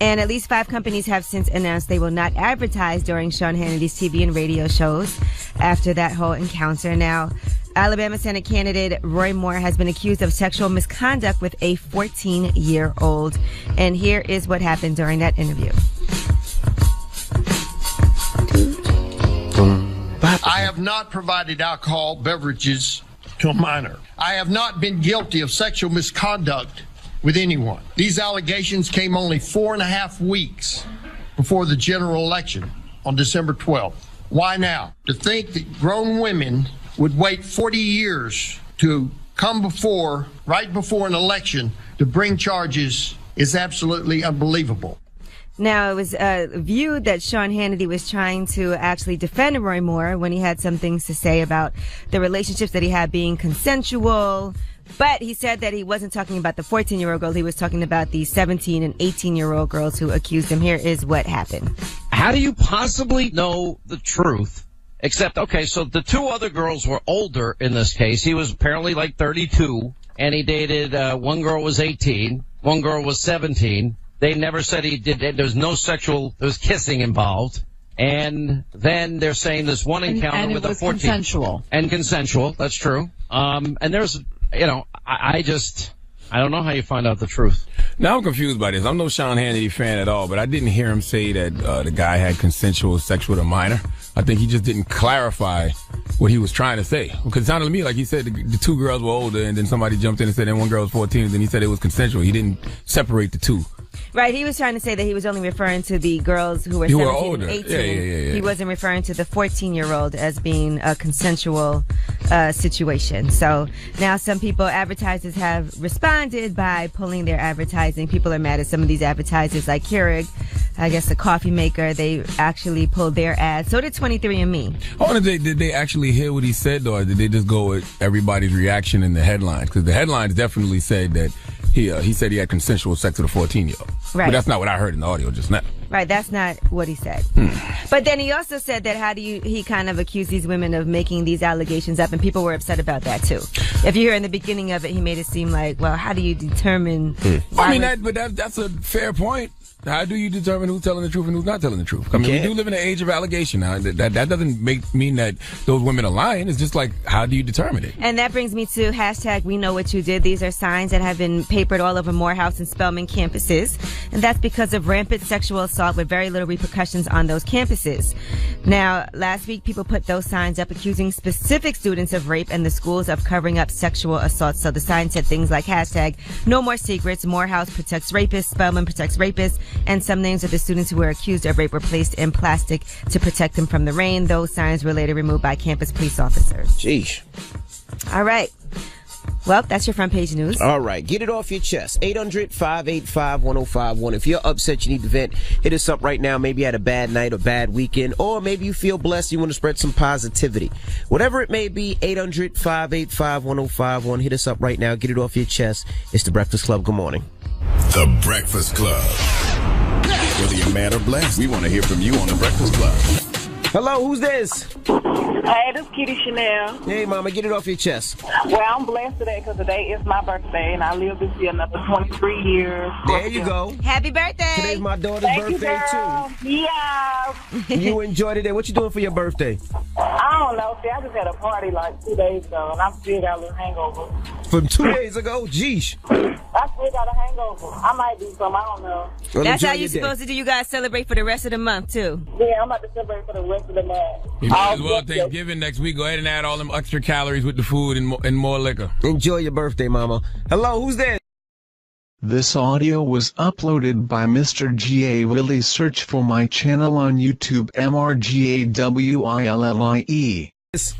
And at least 5 companies have since announced they will not advertise during Sean Hannity's TV and radio shows after that whole encounter. Now, Alabama Senate candidate Roy Moore has been accused of sexual misconduct with a 14-year-old. And here is what happened during that interview. I have not provided alcohol beverages to a minor. I have not been guilty of sexual misconduct with anyone. These allegations came only 4.5 weeks before the general election on December 12th. Why now? To think that grown women would wait 40 years to come right before an election to bring charges is absolutely unbelievable. Now, it was viewed that Sean Hannity was trying to actually defend Roy Moore when he had some things to say about the relationships that he had being consensual. But he said that he wasn't talking about the 14-year-old girl. He was talking about the 17 and 18-year-old girls who accused him. Here is what happened. How do you possibly know the truth? Except, okay, so the 2 other girls were older in this case. He was apparently like 32, and he dated, one girl was 18, one girl was 17. They never said he did. There was kissing involved. And then they're saying this one encounter with a 14. Consensual. And consensual. That's true. And there's, I don't know how you find out the truth. Now I'm confused by this. I'm no Sean Hannity fan at all, but I didn't hear him say that the guy had consensual sex with a minor. I think he just didn't clarify what he was trying to say. Because it sounded to me like he said the 2 girls were older, and then somebody jumped in and said, and one girl was 14, and then he said it was consensual. He didn't separate the 2. Right, he was trying to say that he was only referring to the girls who were 17 and 18. Yeah. He wasn't referring to the 14-year-old as being a consensual situation. So now some advertisers have responded by pulling their advertising. People are mad at some of these advertisers like Keurig, I guess the coffee maker. They actually pulled their ads. So did 23andMe. Did they actually hear what he said, or did they just go with everybody's reaction in the headlines? Because the headlines definitely said that he said he had consensual sex with a 14-year-old. Right. But that's not what I heard in the audio just now. Right, that's not what he said. But then he also said that he kind of accused these women of making these allegations up, and people were upset about that too. If you hear in the beginning of it, he made it seem like, well, how do you determine? That's a fair point. How do you determine who's telling the truth and who's not telling the truth? I mean, we do live in an age of allegation now. That doesn't mean that those women are lying. It's just like, how do you determine it? And that brings me to hashtag We Know What You Did. These are signs that have been papered all over Morehouse and Spelman campuses. And that's because of rampant sexual assault with very little repercussions on those campuses. Now, last week, people put those signs up accusing specific students of rape and the schools of covering up sexual assault. So the sign said things like hashtag No More Secrets, Morehouse protects rapists, Spelman protects rapists, and some names of the students who were accused of rape were placed in plastic to protect them from the rain. Those signs were later removed by campus police officers. Jeez. All right. Well, that's your front page news. All right. Get it off your chest. 800-585-1051. If you're upset, you need to vent, hit us up right now. Maybe you had a bad night or bad weekend, or maybe you feel blessed. You want to spread some positivity. Whatever it may be, 800-585-1051. Hit us up right now. Get it off your chest. It's The Breakfast Club. Good morning. The Breakfast Club. Whether you're mad or blessed, we want to hear from you on The Breakfast Club. Hello, who's this? Hey, this is Kitty Chanel. Hey, mama, get it off your chest. Well, I'm blessed today because today is my birthday, and I live this year another 23 years. There you go. Happy birthday. Today's my daughter's Thank birthday, you, girl. too. Yeah. You enjoy today. What you doing for your birthday? I don't know. See, I just had a party like 2 days ago, and I still got a little hangover. From 2 days ago? Jeez. I still got a hangover. I might do something. I don't know. Well, That's enjoy how your you're day. supposed to do. You guys celebrate for the rest of the month, too. Yeah, I'm about to celebrate for the rest of the month. You might as well Thanksgiving next week. Go ahead and add all them extra calories with the food and more liquor. Enjoy your birthday, mama. Hello, who's there? This audio was uploaded by Mr. G.A. Willie. Search for my channel on YouTube, MRGAWILLIE. It's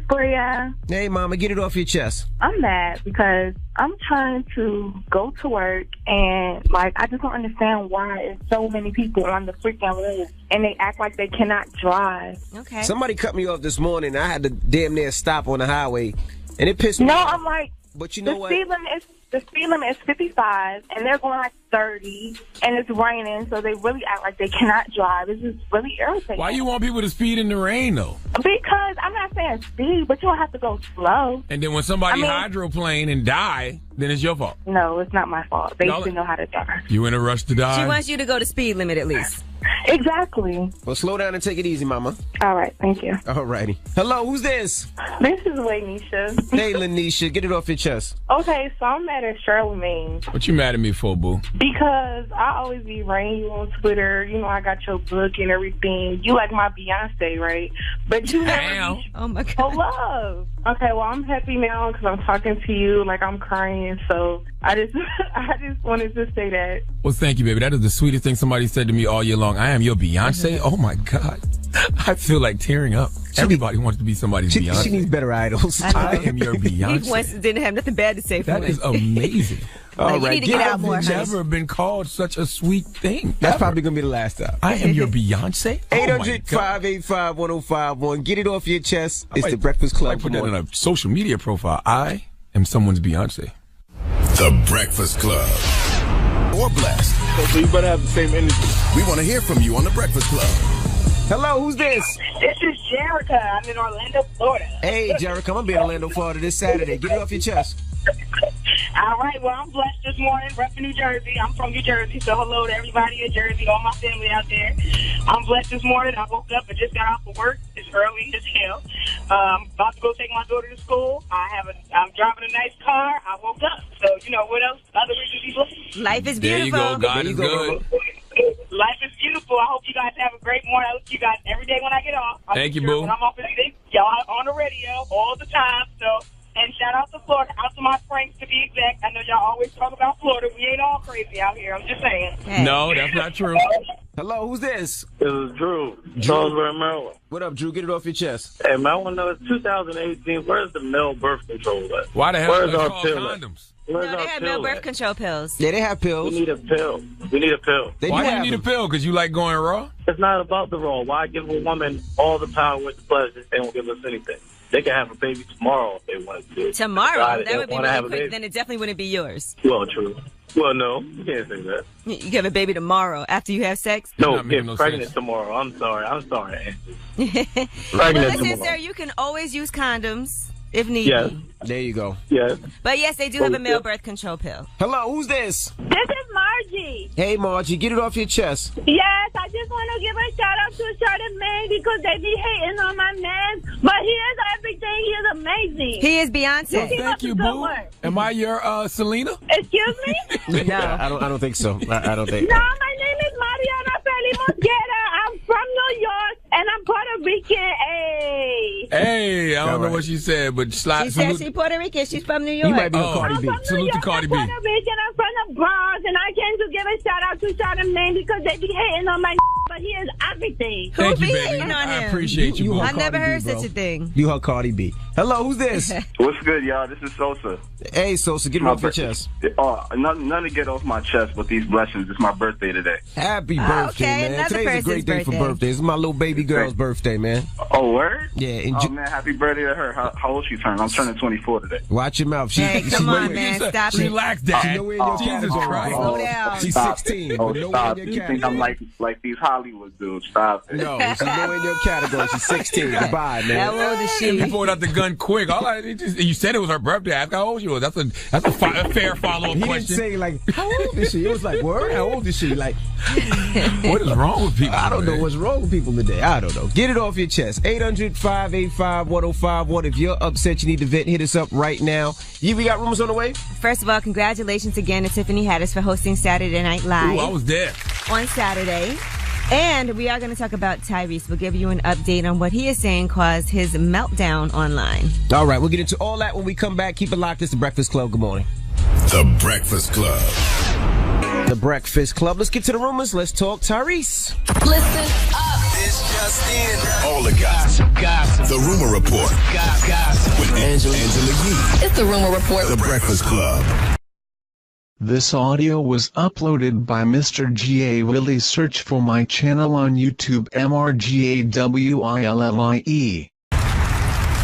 Bria. Hey, mama, get it off your chest. I'm mad because I'm trying to go to work and, I just don't understand why it's so many people on the freaking road and they act like they cannot drive. Okay. Somebody cut me off this morning. I had to damn near stop on the highway, and it pissed me off. I'm like, but you know the what? speed limit is the speed limit is 55, and they're going like 30, and it's raining, so they really act like they cannot drive. It's just really irritating. Why you want people to speed in the rain, though? Because I'm not saying speed, but you don't have to go slow. And then when somebody hydroplane and die, then it's your fault. No, it's not my fault. They should know how to drive. You in a rush to die? She wants you to go to speed limit at least. Exactly. Well, slow down and take it easy, mama. All right, thank you. All righty. Hello, who's this? This is Lanisha. Hey, Lanisha, get it off your chest. Okay, so I'm mad at Charlamagne. What you mad at me for, boo? Because I always be writing you on Twitter. You know, I got your book and everything. You like my Beyonce, right? But you never be... Oh, my God. Oh, love. Okay, well, I'm happy now because I'm talking to you like I'm crying. So I just wanted to say that. Well, thank you, baby. That is the sweetest thing somebody said to me all year long. I am your Beyonce. Oh, my God. I feel like tearing up. Everybody wants to be somebody's Beyonce. She needs better idols. I am your Beyonce. He didn't have nothing bad to say for That is amazing. All right, you need to get out more. I've never been called such a sweet thing. That's probably going to be the last time. I am your Beyonce? 800-585-1051. Get it off your chest. It's the Breakfast Club. I put that in a social media profile. I am someone's Beyonce. The Breakfast Club. Or blessed. So you better have the same energy. We want to hear from you on The Breakfast Club. Hello, who's this? This is Jerica. I'm in Orlando, Florida. Hey, Jerica, I'm going to be in Orlando, Florida this Saturday. Get it off your chest. All right, well, I'm blessed this morning, repping New Jersey. I'm from New Jersey, so hello to everybody in Jersey, all my family out there. I'm blessed this morning. I woke up and just got off of work. It's early as hell. About to go take my daughter to school. I'm driving a nice car. I woke up. So, you know, what else? Other reasons be blessed. Life is There beautiful. you go. God is good. Life is beautiful. I hope you guys have a great morning. I look at you guys every day when I get off. Thank you, boo. When I'm off at 6, y'all on the radio all the time. So, and shout out to Florida, out to my Franks to be exact. I know y'all always talk about Florida. We ain't all crazy out here. I'm just saying. Hey. No, that's not true. Hello, who's this? This is Drew. Charlesburg, Maryland. What up, Drew? Get it off your chest. Hey, man, I want to know, it's 2018. Where's the male birth control at? Why the hell Where's are they our called pill condoms? Where's No, they our have pill no birth at? control pills. Yeah, they have pills. We need a pill. We need a pill. They Why do do you have need a them. pill? Because you like going raw? It's not about the role. Why give a woman all the power with the pleasure if they won't give us anything? They can have a baby tomorrow if they wanted to. Tomorrow? They That would be wanna have really a quick. baby. Then it definitely wouldn't be yours. Well, true. Well, no, you can't say that. You have a baby tomorrow after you have sex? No, not making get no pregnant sense. tomorrow. I'm sorry, Andrew. Well, Pregnant listen, tomorrow. sir, you can always use condoms if need Yes. be. There you go. Yes. But yes, they do have a male birth control pill. Hello, who's this? This is Margie. Hey, Margie, get it off your chest. Yes, I just want to give a shout out to Charlamagne because they be hating on my man, but he is everything. He is amazing. He is Beyonce. Thank you, boo. Am I your Selena? Excuse me? No. I don't think so. I don't think. No, my name is Mariana Feli Mosquera. I'm from New York, and I'm Puerto Rican. Hey. Hey, I don't know right. what she said, but slide. She said she's Puerto Rican. She's from New York. You might be a Oh. Cardi B. I'm from New Salute to York, Cardi I'm B. Puerto Rican. I'm from the Bronx, and I came to give a shout out to Charlamagne because they be hating on my but he is everything. Thank Who you, be baby. hating on I him? appreciate you, You boo. are I never Cardi B, heard bro. such a thing. You heard Cardi B. Hello, who's this? What's good, y'all? This is Sosa. Hey, Sosa, get it off your chest. None to get off my chest but these blessings. It's my birthday today. Happy Oh, birthday, okay, man. another Today's a great person's day for birthday. birthdays. It's my little baby girl's birthday, man. Oh, word? Yeah, and Oh, man, happy birthday to her. How old she turned? I'm turning 24 today. watch your mouth. She, Hey, she come on, nowhere- man. Stop it. Relax, Dad. She's nowhere in your Jesus category, Christ. bro. Slow down. She's Stop 16, it. but Oh, nowhere stop. in You your think I'm category. like these Hollywood dudes. Stop it. No, she's nowhere in your category. She's 16. Goodbye, man. How old is You she? pulled out the gun quick. You said it was her birthday. Ask how old she was. That's a fair follow-up He question. didn't say, like, how old is she? It was like, word? How old is she? Like, What is wrong with people? I don't know man? what's wrong with people today. I don't know. Get it off your chest. 800-585-1051. If you're upset, you need to vent, hit us up right now. We got rumors on the way? First of all, congratulations again to Tiffany Haddish for hosting Saturday Night Live Ooh, I was there. on Saturday. And we are going to talk about Tyrese. We'll give you an update on what he is saying caused his meltdown online. All right, we'll get into all that when we come back. Keep it locked. It's The Breakfast Club. Good morning. The Breakfast Club. The Breakfast Club. Let's get to the rumors. Let's talk Tyrese. Listen up. It's just in. All the gossip. The Rumor Report. Gossip. With Angela Yee. It's the Rumor Report. The Breakfast Club. This audio was uploaded by Mr. G.A. Willie. Search for my channel on YouTube, MRGAWILLIE.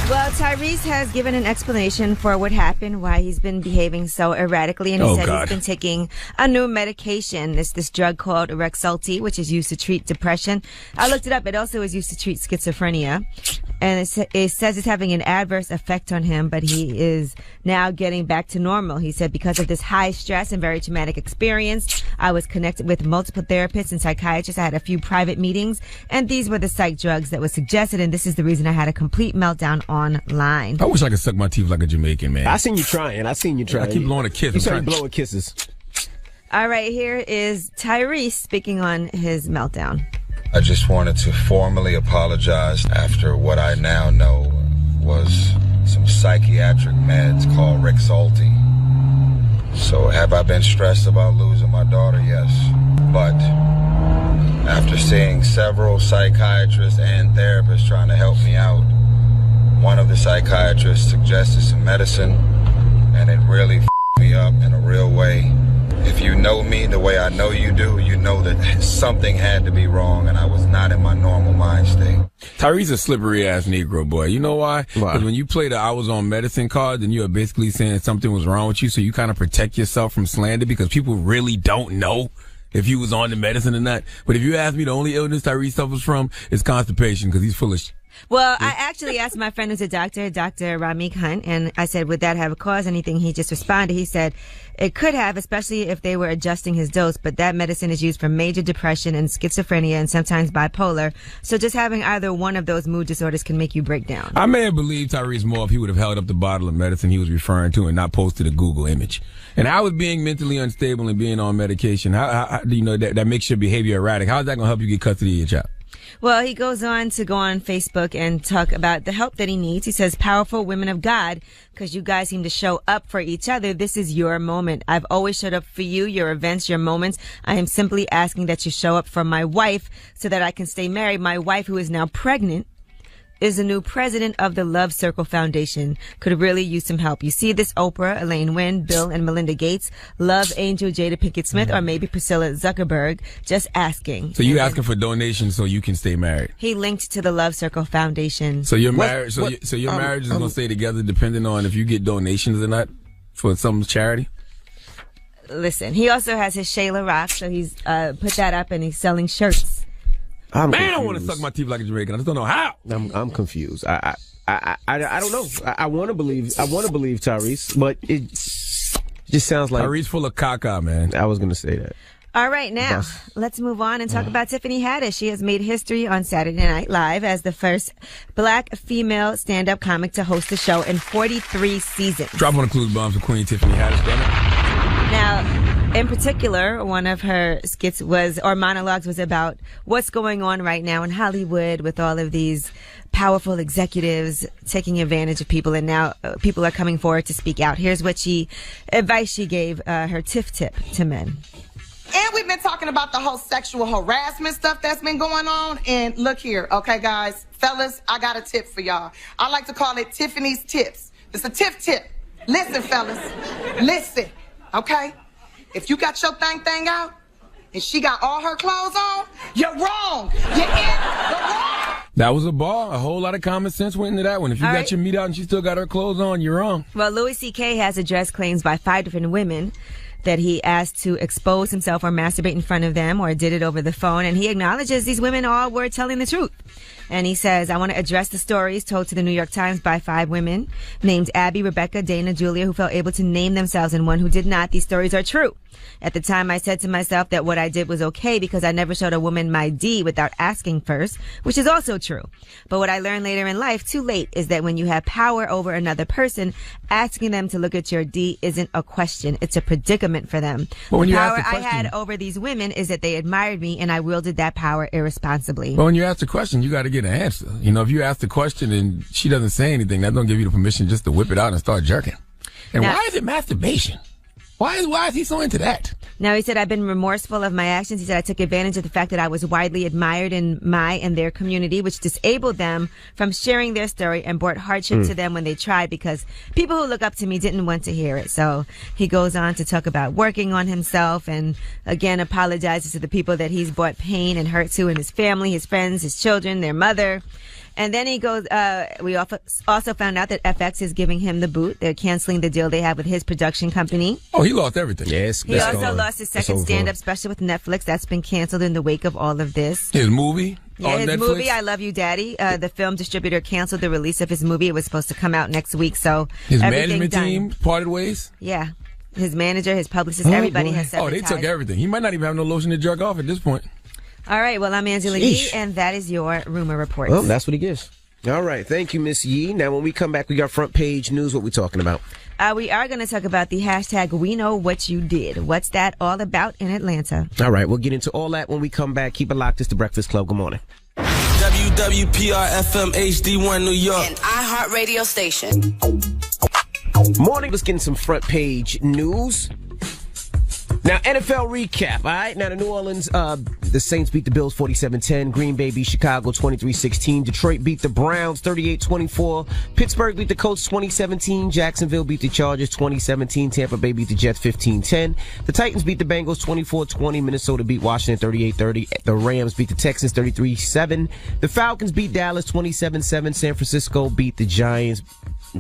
Well, Tyrese has given an explanation for what happened, why he's been behaving so erratically, and he said he's been taking a new medication. It's this drug called Rexulti, which is used to treat depression. I looked it up. It also is used to treat schizophrenia. And it says it's having an adverse effect on him, but he is now getting back to normal. He said, because of this high stress and very traumatic experience, I was connected with multiple therapists and psychiatrists. I had a few private meetings, and these were the psych drugs that were suggested, and this is the reason I had a complete meltdown online. I wish I could suck my teeth like a Jamaican, man. I seen you trying. I keep blowing a kiss. You started blowing kisses. All right, here is Tyrese speaking on his meltdown. I just wanted to formally apologize after what I now know was some psychiatric meds called Rexulti. So have I been stressed about losing my daughter? Yes. But after seeing several psychiatrists and therapists trying to help me out, one of the psychiatrists suggested some medicine, and it really f***ed me up in a real way. If you know me the way I know you do, you know that something had to be wrong and I was not in my normal mind state. Tyrese's a slippery ass Negro boy. You know why? Because when you play the I was on medicine card, then you are basically saying something was wrong with you, so you kind of protect yourself from slander because people really don't know if you was on the medicine or not. But if you ask me, the only illness Tyrese suffers from is constipation because he's full of Well, I actually asked my friend who's a doctor, Dr. Ramik Hunt, and I said, would that have caused anything? He just responded. He said, it could have, especially if they were adjusting his dose, but that medicine is used for major depression and schizophrenia and sometimes bipolar. So just having either one of those mood disorders can make you break down. I may have believed Tyrese more if he would have held up the bottle of medicine he was referring to and not posted a Google image. And how is being mentally unstable and being on medication, how do you know that makes your behavior erratic? How is that going to help you get custody of your child? Well, he goes on to go on Facebook and talk about the help that he needs. He says, powerful women of God, because you guys seem to show up for each other. This is your moment. I've always showed up for you, your events, your moments. I am simply asking that you show up for my wife so that I can stay married. My wife, who is now pregnant, is the new president of the Love Circle Foundation. Could really use some help. You see this, Oprah, Elaine Wynn, Bill and Melinda Gates, Love Angel Jada Pinkett Smith, or maybe Priscilla Zuckerberg. Just asking. So you asking for donations so you can stay married? He linked to the Love Circle Foundation. So your marriage, so your marriage is gonna stay together depending on if you get donations or not for some charity? Listen, he also has his Shayla Rock, so he's put that up and he's selling shirts. Man, I want to suck my teeth like a Jamaican. I just don't know how. I'm confused. I don't know. I want to believe Tyrese, but it just sounds like Tyrese full of caca, man. I was going to say that. All right, now let's move on and talk about Tiffany Haddish. She has made history on Saturday Night Live as the first black female stand-up comic to host the show in 43 seasons. Drop on the clues bombs for Queen Tiffany Haddish, damn it. Now, in particular, one of her skits monologues was about what's going on right now in Hollywood with all of these powerful executives taking advantage of people, and now people are coming forward to speak out. Here's advice she gave her tip to men. And we've been talking about the whole sexual harassment stuff that's been going on. And look here, okay, guys, fellas, I got a tip for y'all. I like to call it Tiffany's Tips. It's a tip. Listen, fellas, listen, okay? If you got your thing out and she got all her clothes on, you're wrong. You're in the wrong. That was a bar. A whole lot of common sense went into that one. If you got your meat out and she still got her clothes on, you're wrong. Well, Louis C.K. has addressed claims by 5 different women that he asked to expose himself or masturbate in front of them or did it over the phone. And he acknowledges these women all were telling the truth. And he says, I want to address the stories told to the New York Times by 5 women named Abby, Rebecca, Dana, Julia, who felt able to name themselves and one who did not. These stories are true. At the time, I said to myself that what I did was okay because I never showed a woman my D without asking first, which is also true. But what I learned later in life, too late, is that when you have power over another person, asking them to look at your D isn't a question. It's a predicament for them. Well, the power I had over these women is that they admired me and I wielded that power irresponsibly. Well, when you ask the question, you got to get an answer. You know, if you ask the question and she doesn't say anything, that don't give you the permission just to whip it out and start jerking. And why is it masturbation? Why is he so into that? Now, he said, I've been remorseful of my actions. He said, I took advantage of the fact that I was widely admired in my and their community, which disabled them from sharing their story and brought hardship to them when they tried because people who look up to me didn't want to hear it. So he goes on to talk about working on himself and, again, apologizes to the people that he's brought pain and hurt to in his family, his friends, his children, their mother. And then he goes, we also found out that FX is giving him the boot. They're canceling the deal they have with his production company. Oh, he lost everything. Yes. He also lost his second stand-up special with Netflix. That's been canceled in the wake of all of this. His movie on his Netflix? movie, I Love You, Daddy. The film distributor canceled the release of his movie. It was supposed to come out next week, so his everything management done. team parted ways? Yeah. His manager, his publicist, everybody has severed they ties. took everything. He might not even have no lotion to jerk off at this point. All right, well, I'm Angela Yee, and that is your rumor report. Well, that's what he gives. All right. Thank you, Miss Yee. Now, when we come back, we got front page news. What we talking about? We are going to talk about the hashtag We Know What You Did. What's that all about in Atlanta? All right. We'll get into all that when we come back. Keep it locked. It's the Breakfast Club. Good morning. WWPR-FM HD1 New York. An iHeartRadio station. Morning. Let's get in some front page news. Now, NFL recap, all right? Now, the New Orleans, the Saints beat the Bills 47-10. Green Bay beat Chicago 23-16. Detroit beat the Browns 38-24. Pittsburgh beat the Colts 2017. Jacksonville beat the Chargers 2017. Tampa Bay beat the Jets 15-10. The Titans beat the Bengals 24-20. Minnesota beat Washington 38-30. The Rams beat the Texans 33-7. The Falcons beat Dallas 27-7. San Francisco beat the Giants.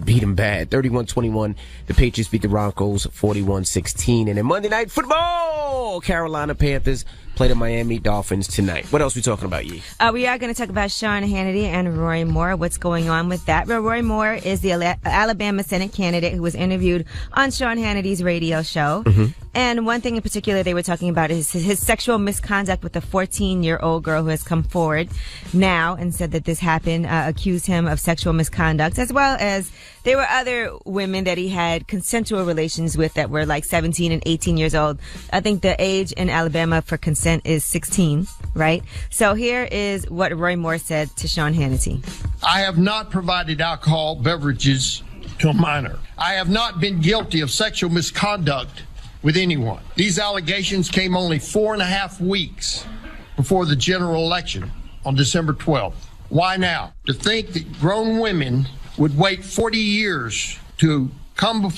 Beat them bad, 31-21. The Patriots beat the Broncos 41-16. And in Monday Night Football, Carolina Panthers play the Miami Dolphins tonight. What else are we talking about, Yee? We are going to talk about Sean Hannity and Roy Moore. What's going on with that? Well, Roy Moore is the Alabama Senate candidate who was interviewed on Sean Hannity's radio show. Mm-hmm. And one thing in particular they were talking about is his sexual misconduct with a 14-year-old girl who has come forward now and said that this happened, accused him of sexual misconduct, as well as there were other women that he had consensual relations with that were like 17 and 18 years old. I think the age in Alabama for consent is 16, right? So here is what Roy Moore said to Sean Hannity. I have not provided alcohol beverages to a minor. I have not been guilty of sexual misconduct with anyone. These allegations came only 4.5 weeks before the general election on December 12th. Why now? To think that grown women would wait 40 years to come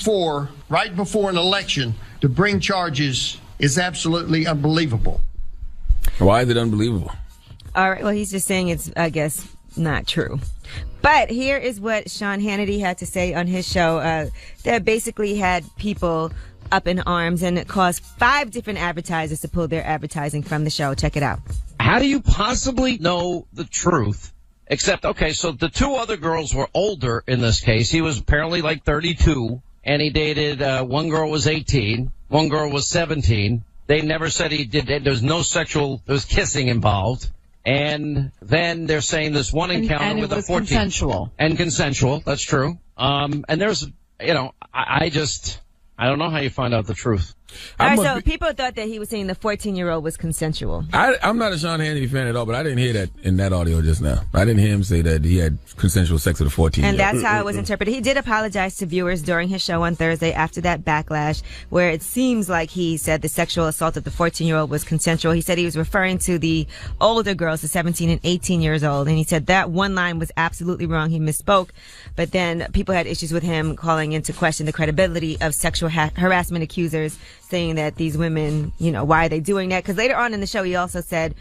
right before an election to bring charges is absolutely unbelievable. Why is it unbelievable? All right, well, he's just saying it's, I guess, not true. But here is what Sean Hannity had to say on his show that basically had people up in arms, and it caused 5 different advertisers to pull their advertising from the show. Check it out. How do you possibly know the truth? Except, okay, so the 2 other girls were older in this case. He was apparently like 32, and he dated, one girl was 18, one girl was 17. They never said he did, there was no sexual, there was kissing involved. And then they're saying this one encounter with a 14. Consensual. And consensual, that's true. And there's, I don't know how you find out the truth. All right, so people thought that he was saying the 14-year-old was consensual. I'm not a Sean Hannity fan at all, but I didn't hear that in that audio just now. I didn't hear him say that he had consensual sex with a 14-year-old. And that's how it was interpreted. He did apologize to viewers during his show on Thursday after that backlash, where it seems like he said the sexual assault of the 14-year-old was consensual. He said he was referring to the older girls, the 17 and 18 years old, and he said that one line was absolutely wrong. He misspoke, but then people had issues with him calling into question the credibility of sexual harassment accusers, saying that these women, why are they doing that? Because later on in the show, he also said,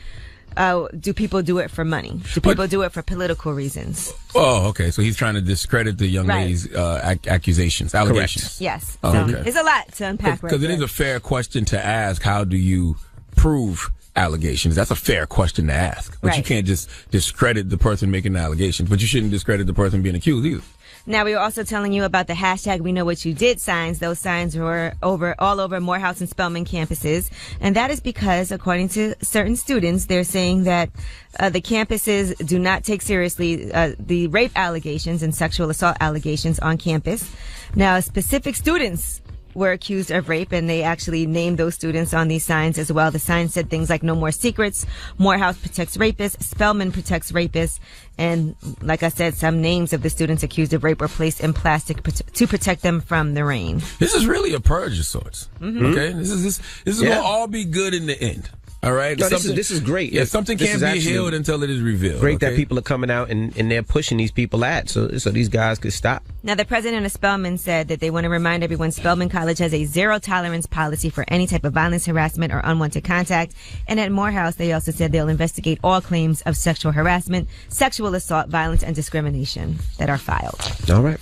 do people do it for money? Do people do it for political reasons? Oh, okay. So he's trying to discredit the young lady's allegations. Correct. Yes. So There's a lot to unpack right Because it is a fair question to ask, how do you prove allegations? That's a fair question to ask. But you can't just discredit the person making the allegations. But you shouldn't discredit the person being accused either. Now, we were also telling you about the hashtag We Know What You Did signs. Those signs were all over Morehouse and Spelman campuses. And that is because, according to certain students, they're saying that the campuses do not take seriously the rape allegations and sexual assault allegations on campus. Now, specific students were accused of rape, and they actually named those students on these signs as well. The signs said things like "No more secrets," "Morehouse protects rapists," "Spelman protects rapists," and like I said, some names of the students accused of rape were placed in plastic to protect them from the rain. This is really a purge of sorts. Mm-hmm. Okay, this is going to all be good in the end. All right. No, this is great. Yeah, something This can't is be actually healed until it is revealed. Great okay? that people are coming out and they're pushing these people so these guys could stop. Now, the president of Spelman said that they want to remind everyone Spelman College has a zero-tolerance policy for any type of violence, harassment, or unwanted contact. And at Morehouse, they also said they'll investigate all claims of sexual harassment, sexual assault, violence, and discrimination that are filed. All right.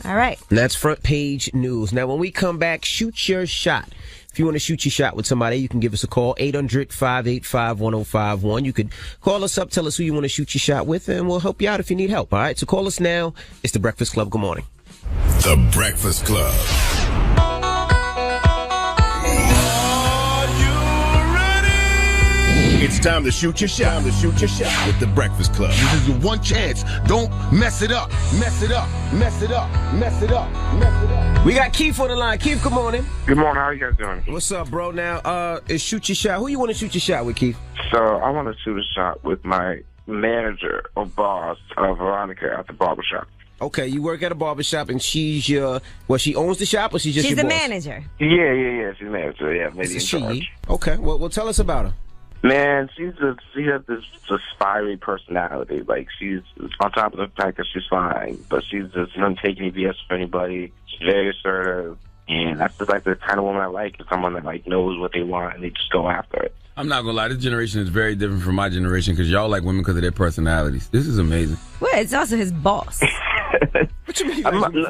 All right. And that's front page news. Now, when we come back, shoot your shot. If you want to shoot your shot with somebody, you can give us a call, 800-585-1051. You could call us up, tell us who you want to shoot your shot with, and we'll help you out if you need help. All right, so call us now. It's The Breakfast Club. Good morning. The Breakfast Club. It's time to shoot your shot. With The Breakfast Club. This is your one chance. Don't mess it up. Mess it up. Mess it up. Mess it up. Mess it up. We got Keith on the line. Keith, good morning. Good morning. How are you guys doing? What's up, bro? Now, it's shoot your shot. Who you want to shoot your shot with, Keith? So I want to shoot a shot with my manager or boss, Veronica, at the barbershop. Okay, you work at a barbershop and she's your, she owns the shop or she's just She's your the boss? manager. Yeah. She's the manager. Yeah, maybe in charge. Okay, well, tell us about her. Man, she has this fiery personality. Like, she's on top of the fact that she's fine, but she doesn't take any BS for anybody. She's very assertive, and that's just like the kind of woman I like. Is someone that like knows what they want and they just go after it. I'm not gonna lie, this generation is very different from my generation because y'all like women because of their personalities. This is amazing. Well, it's also his boss. What you mean?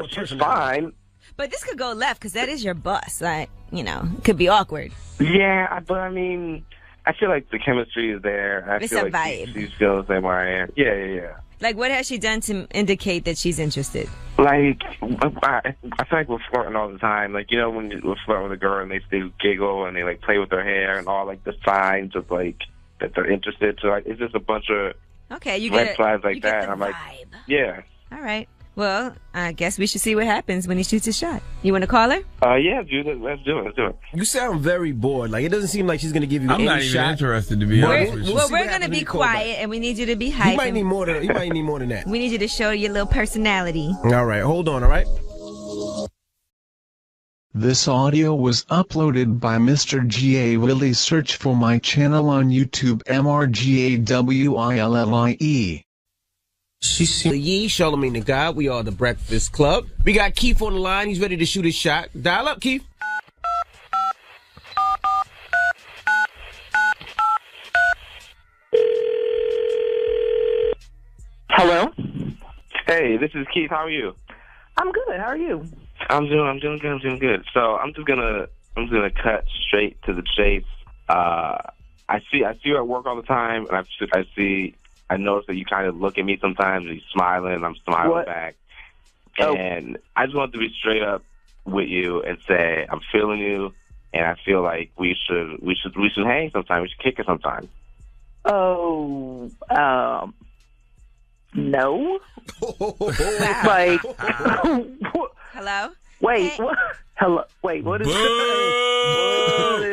She's fine. But this could go left because that is your boss. Like, it could be awkward. Yeah, but I mean, I feel like the chemistry is there. I It's feel a like vibe. she feels the same way I am. Yeah. Like, what has she done to indicate that she's interested? Like, I feel like we're flirting all the time. Like, when we're flirting with a girl and they giggle and they, like, play with their hair and all, like, the signs of, like, that they're interested. So, like, it's just a bunch of red flags like that. I'm like, yeah. All right. Well, I guess we should see what happens when he shoots his shot. You want to call her? Yeah, dude. Let's do it. You sound very bored. Like, it doesn't seem like she's going to give you any shot. I'm not even interested, to be honest with you. Well, we're going to be quiet, and we need you to be hype. You might need more than that. We need you to show your little personality. All right, hold on, all right? This audio was uploaded by Mr. G.A. Willie. Search for my channel on YouTube, MRGAWILLIE. Yee, Charlamagne the God. We are The Breakfast Club. We got Keith on the line. He's ready to shoot his shot. Dial up, Keith. Hello? Hey, this is Keith. How are you? I'm good. How are you? I'm doing good. So I'm just gonna cut straight to the chase. I see you at work all the time, and I notice that you kind of look at me sometimes and you're smiling, and I'm smiling back. And I just wanted to be straight up with you and say I'm feeling you, and I feel like we should hang sometime. We should kick it sometime. Oh, no. Like, hello? Wait, what? Hello? Wait, what is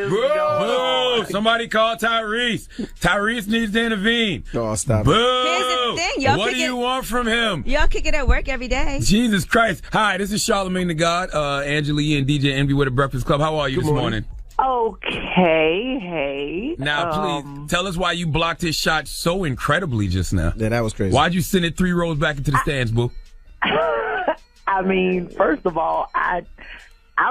Boo! Somebody call Tyrese. Tyrese needs to intervene. Oh, stop. Boo! Here's the thing. Y'all What do you want from him? Y'all kick it at work every day. Jesus Christ. Hi, this is Charlamagne the God, Angela Yee and DJ Envy with The Breakfast Club. How are you this morning? Okay, hey. Now, please, tell us why you blocked his shot so incredibly just now. Yeah, that was crazy. Why'd you send it 3 rows back into the stands, boo? I mean, first of all, I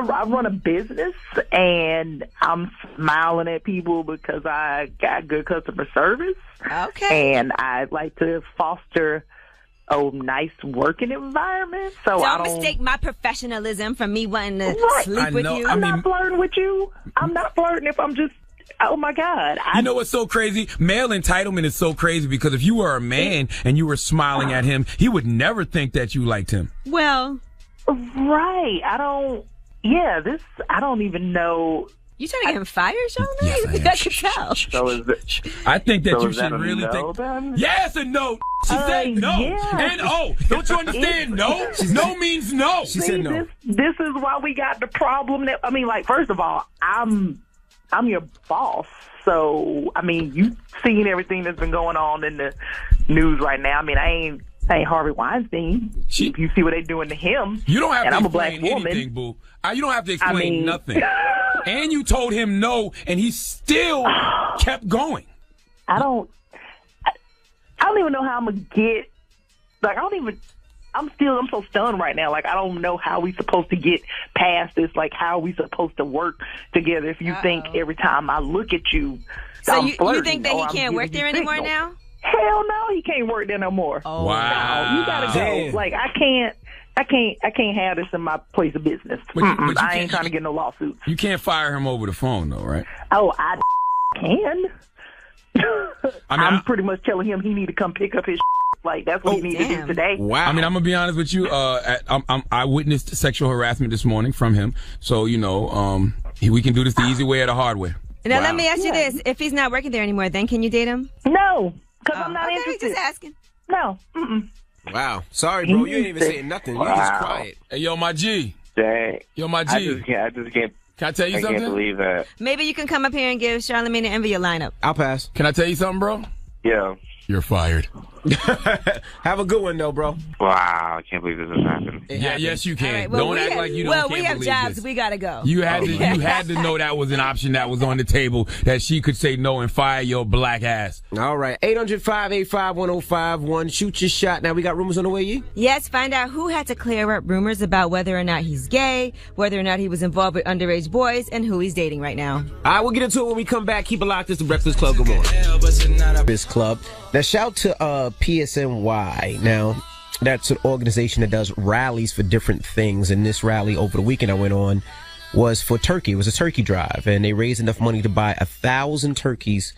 run a business, and I'm smiling at people because I got good customer service. Okay. And I like to foster a nice working environment. So Don't mistake my professionalism from me wanting to sleep with you. I'm not flirting with you. I'm not flirting if I'm just, oh my God. You know what's so crazy? Male entitlement is so crazy because if you were a man and you were smiling at him, he would never think that you liked him. Well. Right. I don't even know. You trying to get him fired, Charlamagne? Yes, I am. I can tell. So is it? I think that So you is that should a really no, think. then? Yes and no. She said no. yeah. And oh, don't you understand? No. No means no. She said no. This is why we got the problem that, I mean, like, first of all, I'm your boss. So, I mean, you seen everything that's been going on in the news right now. I mean, I ain't Harvey Weinstein. You see what they doing to him. You don't have and to I'm a explain black woman. anything, boo. You don't have to explain nothing. And you told him no, and he still kept going. I don't even know how I'm gonna get. Like, I'm so stunned right now. Like, I don't know how we supposed to get past this. Like, how we supposed to work together if you think every time I look at you, So I'm you think that he can't work there anymore now? Hell no, he can't work there no more. Oh, wow. No, you gotta go. Damn. Like, I can't have this in my place of business. But you I ain't trying to get no lawsuits. You can't fire him over the phone, though, right? Oh, I can. I'm I- pretty much telling him he need to come pick up his like that's what he need to do today. Wow. I mean, I'm gonna be honest with you. I witnessed sexual harassment this morning from him. So, we can do this the easy way or the hard way. Now, let me ask you this. If he's not working there anymore, then can you date him? No, because I'm not interested. Just asking. No. Mm-mm. Wow. Sorry, bro. You ain't even saying nothing. You just quiet. Hey, yo, my G. Dang. Yo, my G. I just can't. Can I tell you I something? can't believe that. Maybe you can come up here and give Charlamagne and Envy a lineup. I'll pass. Can I tell you something, bro? Yeah. You're fired. Have a good one, though, bro. Wow, I can't believe this is happening. Yes, you can. All right, well, don't act like you don't. Well, can't we have believe jobs. this. We gotta go. You had to know that was an option that was on the table, that she could say no and fire your black ass. All right. 800-585-1051. Shoot your shot. Now we got rumors on the way, Yee? Yes, find out who had to clear up rumors about whether or not he's gay, whether or not he was involved with underage boys, and who he's dating right now. All right, we'll get into it when we come back. Keep it locked. It's the Breakfast Club. Good morning. This club. Now, shout to PSNY. Now, that's an organization that does rallies for different things. And this rally over the weekend I went on was for turkey. It was a turkey drive. And they raised enough money to buy 1,000 turkeys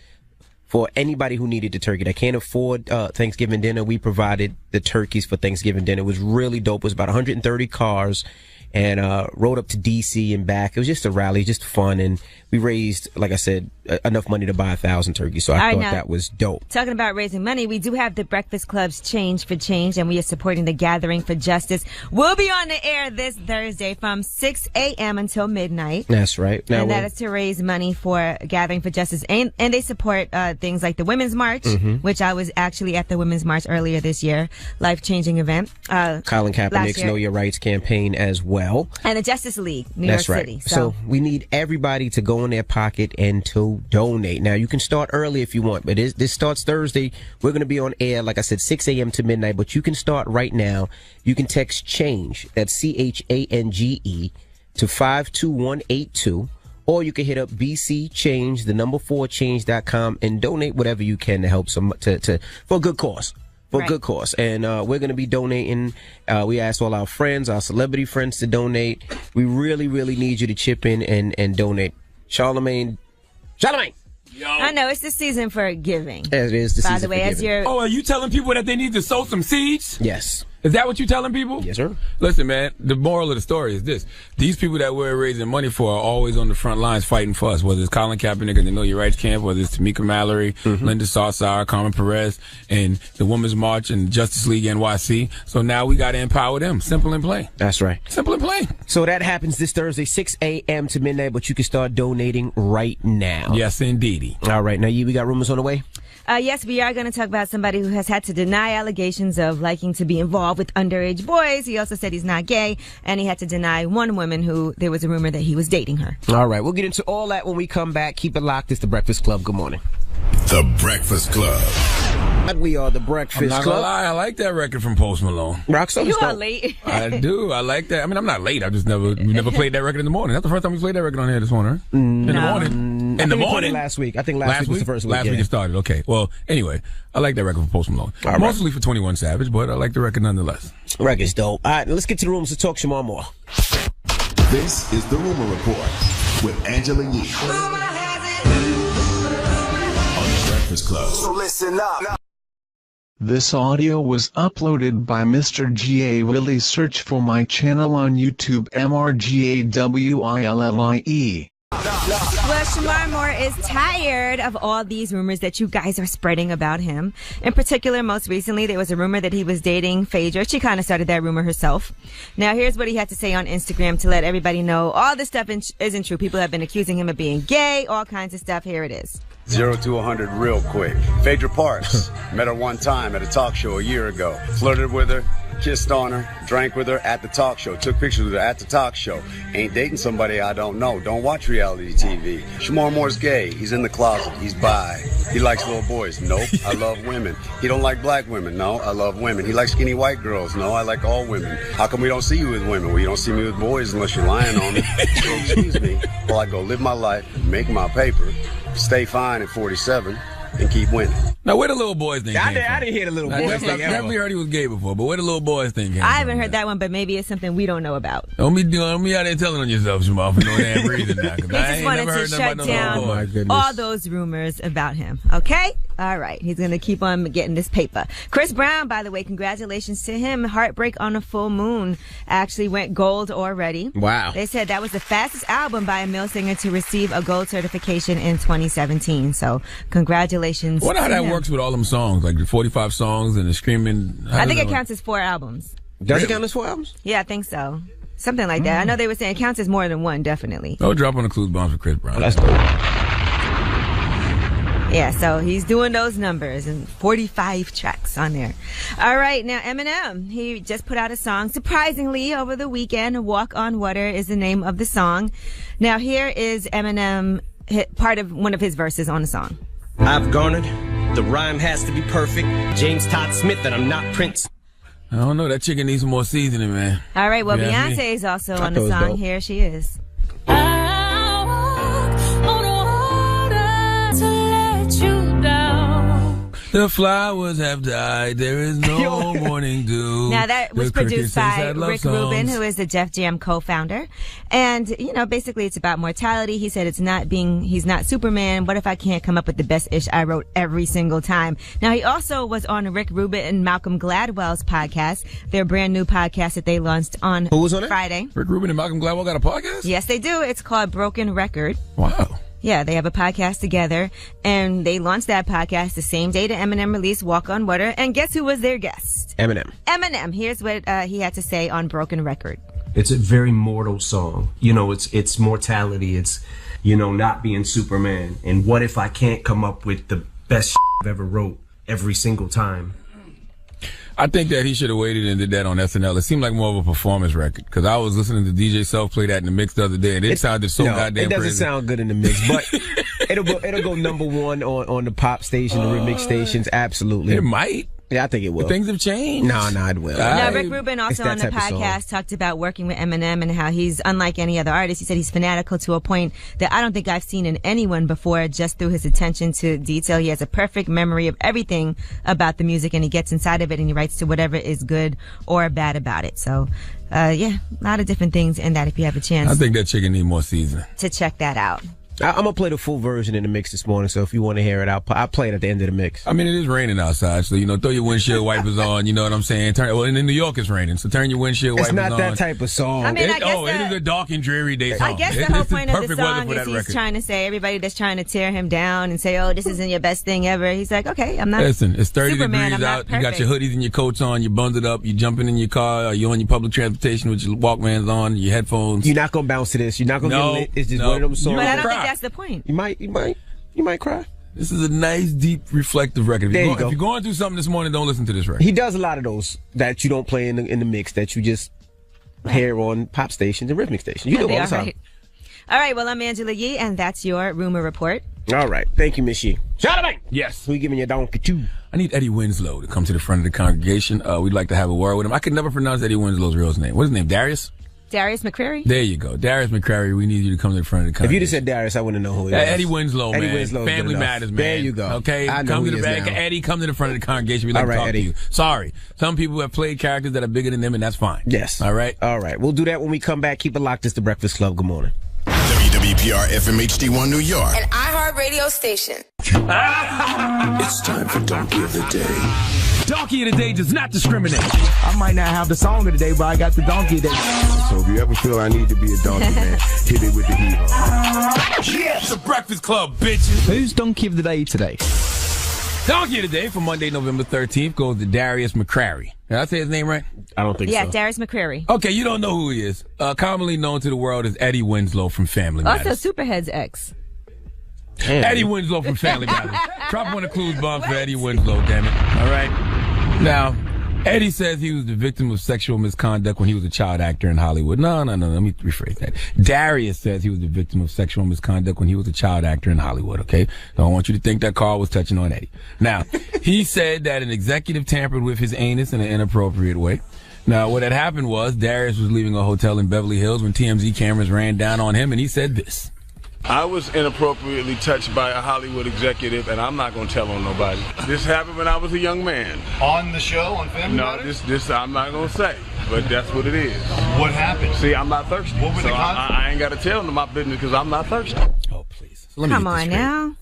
for anybody who needed the turkey. That can't afford Thanksgiving dinner. We provided the turkeys for Thanksgiving dinner. It was really dope. It was about 130 cars. And rode up to D.C. and back. It was just a rally, just fun. And we raised, like I said, enough money to buy 1,000 turkeys. So I thought that was dope. Talking about raising money, we do have the Breakfast Club's Change for Change, and we are supporting the Gathering for Justice. We'll be on the air this Thursday from 6 a.m. until midnight. That's right. Now, and that is to raise money for Gathering for Justice. And they support things like the Women's March, which I was actually at the Women's March earlier this year. Life-changing event. Colin Kaepernick's Know Your Rights campaign as well. And the Justice League, New That's York right. City. So we need everybody to go in their pocket and to donate. Now, you can start early if you want, but this starts Thursday. We're going to be on air, like I said, 6 a.m. to midnight, but you can start right now. You can text CHANGE, that's CHANGE, to 52182, or you can hit up BCChange, the number 4change.com, and donate whatever you can to help for a good cause. For a good cause. And we're going to be donating. We asked all our friends, our celebrity friends to donate. We really, really need you to chip in and donate. Charlamagne! I know, it's the season for giving. Yeah, it is the season By the way, for as giving. you're... Oh, are you telling people that they need to sow some seeds? Yes. Is that what you're telling people? Yes, sir. Listen, man, the moral of the story is this. These people that we're raising money for are always on the front lines fighting for us, whether it's Colin Kaepernick and the Know Your Rights camp, whether it's Tamika Mallory, Linda Sarsour, Carmen Perez, and the Women's March and Justice League NYC. So now we got to empower them. Simple and plain. That's right. Simple and plain. So that happens this Thursday, 6 a.m. to midnight, but you can start donating right now. Yes, indeedy. All right. Now, we got rumors on the way? Yes, we are going to talk about somebody who has had to deny allegations of liking to be involved with underage boys. He also said he's not gay, and he had to deny one woman who there was a rumor that he was dating her. All right, we'll get into all that when we come back. Keep it locked. It's the Breakfast Club. Good morning. The Breakfast Club. We are the Breakfast I'm not Club. gonna lie, I like that record from Post Malone. You are late. I do. I like that. I mean, I'm not late. I just we never played that record in the morning. That's the first time we played that record on here this morning, right? In the morning. In the morning. Last week. I think last week was the first week. Last week it started. Okay. Well, anyway, I like that record from Post Malone. Mostly for 21 Savage, but I like the record nonetheless. Record's dope. All right, let's get to the rooms to talk Shamar Moore. This is the Rumor Report with Angela Yee on the Breakfast Club. So listen up. This audio was uploaded by Mr. G.A. Willie. Search for my channel on YouTube, MRGAWILLIE. Well, Shamar Moore is tired of all these rumors that you guys are spreading about him. In particular, most recently, there was a rumor that he was dating Phaedra. She kind of started that rumor herself. Now, here's what he had to say on Instagram to let everybody know all this stuff isn't true. People have been accusing him of being gay, all kinds of stuff. Here it is. 0 to 100 real quick. Phaedra Parks. Met her one time at a talk show a year ago. Flirted with her. kissed on her, drank with her at the talk show, took pictures with her at the talk show. Ain't dating somebody I don't know. Don't watch reality TV. Shamar Moore's gay. He's in the closet. He's bi. He likes little boys. Nope. I love women. He don't like black women. No, I love women. He likes skinny white girls. No, I like all women. How come we don't see you with women? Well, you don't see me with boys unless you're lying on me. So excuse me while I go live my life, make my paper, stay fine at 47, and keep winning. Now, where the little boys thing came from? I didn't hear the little boys I've thing. definitely heard he was gay before, but where the little boys thing came I from? haven't heard that one, but maybe it's something we don't know about. Don't be out there telling on yourself, Jamal, for no damn reason now. He just wanted to shut down all those rumors about him. Okay? All right. He's going to keep on getting this paper. Chris Brown, by the way, congratulations to him. Heartbreak on a Full Moon actually went gold already. Wow. They said that was the fastest album by a male singer to receive a gold certification in 2017. So congratulations. I wonder how to that him. works with all them songs, like the 45 songs and the screaming. I think it counts as 4 albums. Does it count as 4 albums? Yeah, I think so. Something like that. I know they were saying it counts as more than one, definitely. Oh, drop on the clues bombs for Chris Brown. That's dope. Yeah, so he's doing those numbers and 45 tracks on there. All right, now Eminem, he just put out a song, surprisingly, over the weekend. Walk on Water is the name of the song. Now here is Eminem, part of one of his verses on the song. I've garnered, the rhyme has to be perfect. James Todd Smith, and I'm not Prince. I don't know, that chicken needs some more seasoning, man. All right, well, You ask me? Beyonce is also on the song. Here she is. The flowers have died. There is no morning dew. Now that was The crickets produced sing by sad love Rick Rubin, songs. who is the Def Jam co-founder. And, you know, basically it's about mortality. He said he's not Superman. What if I can't come up with the best ish I wrote every single time? Now he also was on Rick Rubin and Malcolm Gladwell's podcast, their brand new podcast that they launched on Friday. Rick Rubin and Malcolm Gladwell got a podcast? Yes, they do. It's called Broken Record. Wow. Yeah, they have a podcast together, and they launched that podcast the same day that Eminem released Walk on Water. And guess who was their guest? Eminem. Eminem. Here's what he had to say on Broken Record. It's a very mortal song. You know, it's mortality. It's, you know, not being Superman. And what if I can't come up with the best I've ever wrote every single time? I think that he should have waited and did that on SNL. It seemed like more of a performance record because I was listening to DJ Self play that in the mix the other day, and it sounded so goddamn it doesn't crazy. sound good in the mix, but it'll go number one on the pop station, the remix stations. Absolutely, It might. Yeah, I think it will. But things have changed. No, it will. Now, Rick Rubin also on the podcast talked about working with Eminem and how he's unlike any other artist. He said he's fanatical to a point that I don't think I've seen in anyone before, just through his attention to detail. He has a perfect memory of everything about the music, and he gets inside of it and he writes to whatever is good or bad about it. So, yeah, a lot of different things in that if you have a chance I think that chicken need more seasoning. to check that out. I'm gonna play the full version in the mix this morning. So if you want to hear it, I'll play it at the end of the mix. I mean, it is raining outside, so, throw your windshield wipers on, you know what I'm saying? And in New York it's raining, so turn your windshield It's wipers on. not that type of song. I mean, I guess it is a dark and dreary day song. I guess the whole point of the perfect weather song for is that he's record. trying to say everybody that's trying to tear him down and say, oh, this isn't your best thing ever. He's like, okay, I'm not Listen, it's 30 Superman, degrees I'm out. not You got your hoodies and your coats on. You bundled up. You jumping in your car. Or you on your public transportation with your Walkmans on, your headphones. You're not gonna bounce to this. You're not gonna get lit. It's just one of them songs. But I don't think that's the point. You might cry. This is a nice, deep, reflective record. There you go. If you're going through something this morning, don't listen to this record. He does a lot of those that you don't play in the mix, that you just hear on pop stations and rhythmic stations. You do They all are the time. right. All right, well, I'm Angela Yee, and that's your rumor report. All right. Thank you, Miss Yee. Yes. Who you giving your donkey to? I need Eddie Winslow to come to the front of the congregation. We'd like to have a word with him. I could never pronounce Eddie Winslow's real name. What's his name? Darius? Darius McCrary? There you go. Darius McCrary, we need you to come to the front of the If congregation. you'd have said Darius, I wouldn't know who he was. Eddie Winslow, man. Eddie Winslow is good Family enough. Matters, man. There you go. Okay, I know come who to he the is back. now. Eddie, come to the front of the congregation. We'd like All right, to talk Eddie. to you. Sorry, some people have played characters that are bigger than them, and that's fine. Yes. All right. All right. We'll do that when we come back. Keep it locked. It's the Breakfast Club. Good morning. WWPR FM HD1 New York. An iHeart radio station. It's time for Donkey of the Day. Donkey of the Day does not discriminate. I might not have the song of the day, but I got the donkey of the day. So if you ever feel I need to be a donkey, man, hit it with the heat. Yes, the Breakfast Club, bitches. Who's donkey of the day today? Donkey of the Day for Monday, November 13th goes to Darius McCrary. Did I say his name right? I don't think Yeah, so. Darius McCrary. Okay, you don't know who he is. Commonly known to the world as Eddie Winslow from Family Also, Matters. Superhead's ex. Eddie Winslow from Family Matters. Drop one of the clues bombs for Eddie Winslow, damn it. All right. Now, Eddie says he was the victim of sexual misconduct when he was a child actor in Hollywood. No. Let me rephrase that. Darius says he was the victim of sexual misconduct when he was a child actor in Hollywood, okay? So I want you to think that Carl was touching on Eddie. Now, he said that an executive tampered with his anus in an inappropriate way. Now, what had happened was Darius was leaving a hotel in Beverly Hills when TMZ cameras ran down on him, and he said this. I was inappropriately touched by a Hollywood executive, and I'm not going to tell on nobody. This happened when I was a young man. On the show, on Family No, this I'm not going to say, but that's what it is. What happened? See, I'm not thirsty. What was so the I ain't got to tell them my business because I'm not thirsty. Oh, please. Come on now.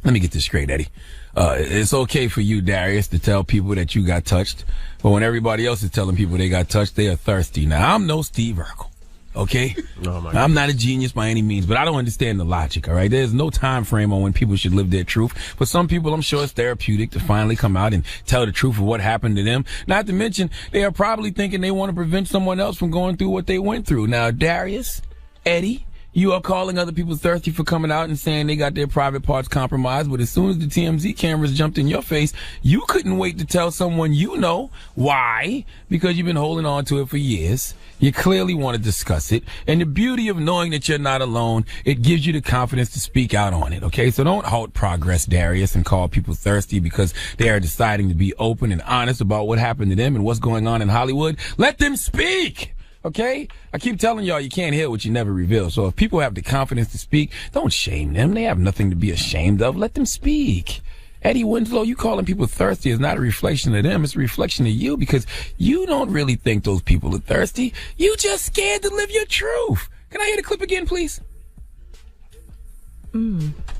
Let me get this straight, Eddie. It's okay for you, Darius, to tell people that you got touched, but when everybody else is telling people they got touched, they are thirsty. Now, I'm no Steve Urkel. Okay? I'm not a genius by any means, but I don't understand the logic, all right? There's no time frame on when people should live their truth. For some people, I'm sure it's therapeutic to finally come out and tell the truth of what happened to them. Not to mention, they are probably thinking they want to prevent someone else from going through what they went through. Now, Darius, Eddie, you are calling other people thirsty for coming out and saying they got their private parts compromised, but as soon as the TMZ cameras jumped in your face, you couldn't wait to tell someone you know. Why? Because you've been holding on to it for years. You clearly want to discuss it. And the beauty of knowing that you're not alone, it gives you the confidence to speak out on it, okay? So don't halt progress, Darius, and call people thirsty because they are deciding to be open and honest about what happened to them and what's going on in Hollywood. Let them speak! Okay? I keep telling y'all you can't hear what you never reveal. So if people have the confidence to speak, don't shame them. They have nothing to be ashamed of. Let them speak. Eddie Winslow, you calling people thirsty is not a reflection of them. It's a reflection of you because you don't really think those people are thirsty. You just scared to live your truth. Can I hear the clip again, please?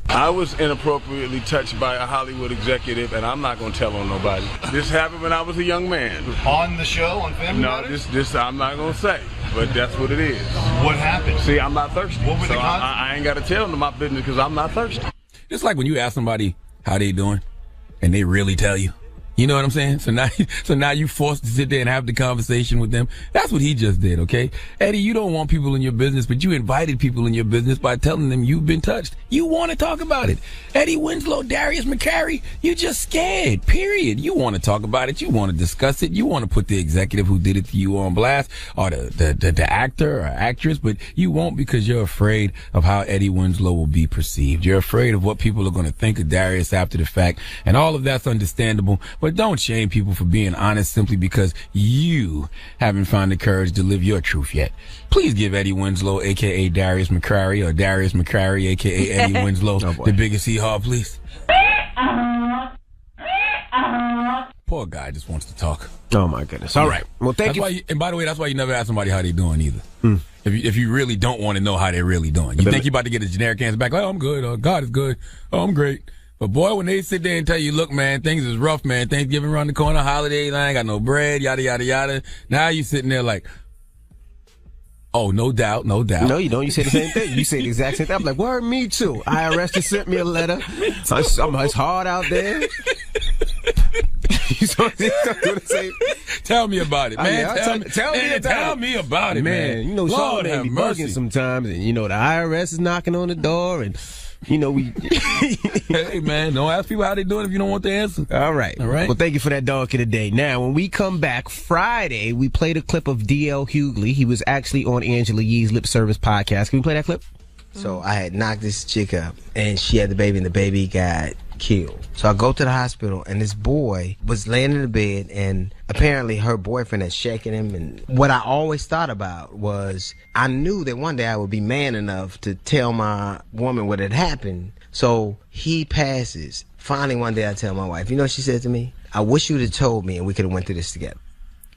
I was inappropriately touched by a Hollywood executive, and I'm not going to tell on nobody. This happened when I was a young man. On the show, on Family No, this I'm not going to say, but that's what it is. What happened? See, I'm not thirsty. What was so the I ain't got to tell them my business because I'm not thirsty. It's like when you ask somebody how they doing, and they really tell you. You know what I'm saying? So now you forced to sit there and have the conversation with them. That's what he just did, okay? Eddie, you don't want people in your business, but you invited people in your business by telling them you've been touched. You want to talk about it. Eddie Winslow, Darius McCary, you just scared, period. You want to talk about it. You want to discuss it. You want to put the executive who did it to you on blast or the actor or actress, but you won't because you're afraid of how Eddie Winslow will be perceived. You're afraid of what people are going to think of Darius after the fact, and all of that's understandable. But don't shame people for being honest simply because you haven't found the courage to live your truth yet. Please give Eddie Winslow, a.k.a. Darius McCrary, or Darius McCrary, a.k.a. Eddie Winslow, the biggest hee-haw, please. Poor guy just wants to talk. Oh, my goodness. All right. Well, thank you. And by the way, that's why you never ask somebody how they doing either. If you really don't want to know how they're really doing. You think you're about to get a generic answer back, like, oh, I'm good. Oh, God is good. Oh, I'm great. But boy, when they sit there and tell you, look, man, things is rough, man. Thanksgiving around the corner, holidays, I ain't got no bread, yada, yada, yada. Now you sitting there like, oh, no doubt, no doubt. No, you don't. You say the same thing. You say the exact same thing. I'm like, word, me too. IRS just sent me a letter. It's hard out there. Tell me about it, man. Tell me about it, man. You know, Sean may be bugging sometimes, and you know the IRS is knocking on the door, and you know we. Hey, man, don't ask people how they doing if you don't want the answer. All right. Well, thank you for that donkey today. Now, when we come back Friday, we played a clip of D.L. Hughley. He was actually on Angela Yee's Lip Service podcast. Can we play that clip? So I had knocked this chick up, and she had the baby, and the baby got killed. So I go to the hospital, and this boy was laying in the bed, and apparently her boyfriend had shaken him. And what I always thought about was I knew that one day I would be man enough to tell my woman what had happened. So he passes. Finally, one day I tell my wife, you know what she said to me? I wish you would have told me, and we could have went through this together.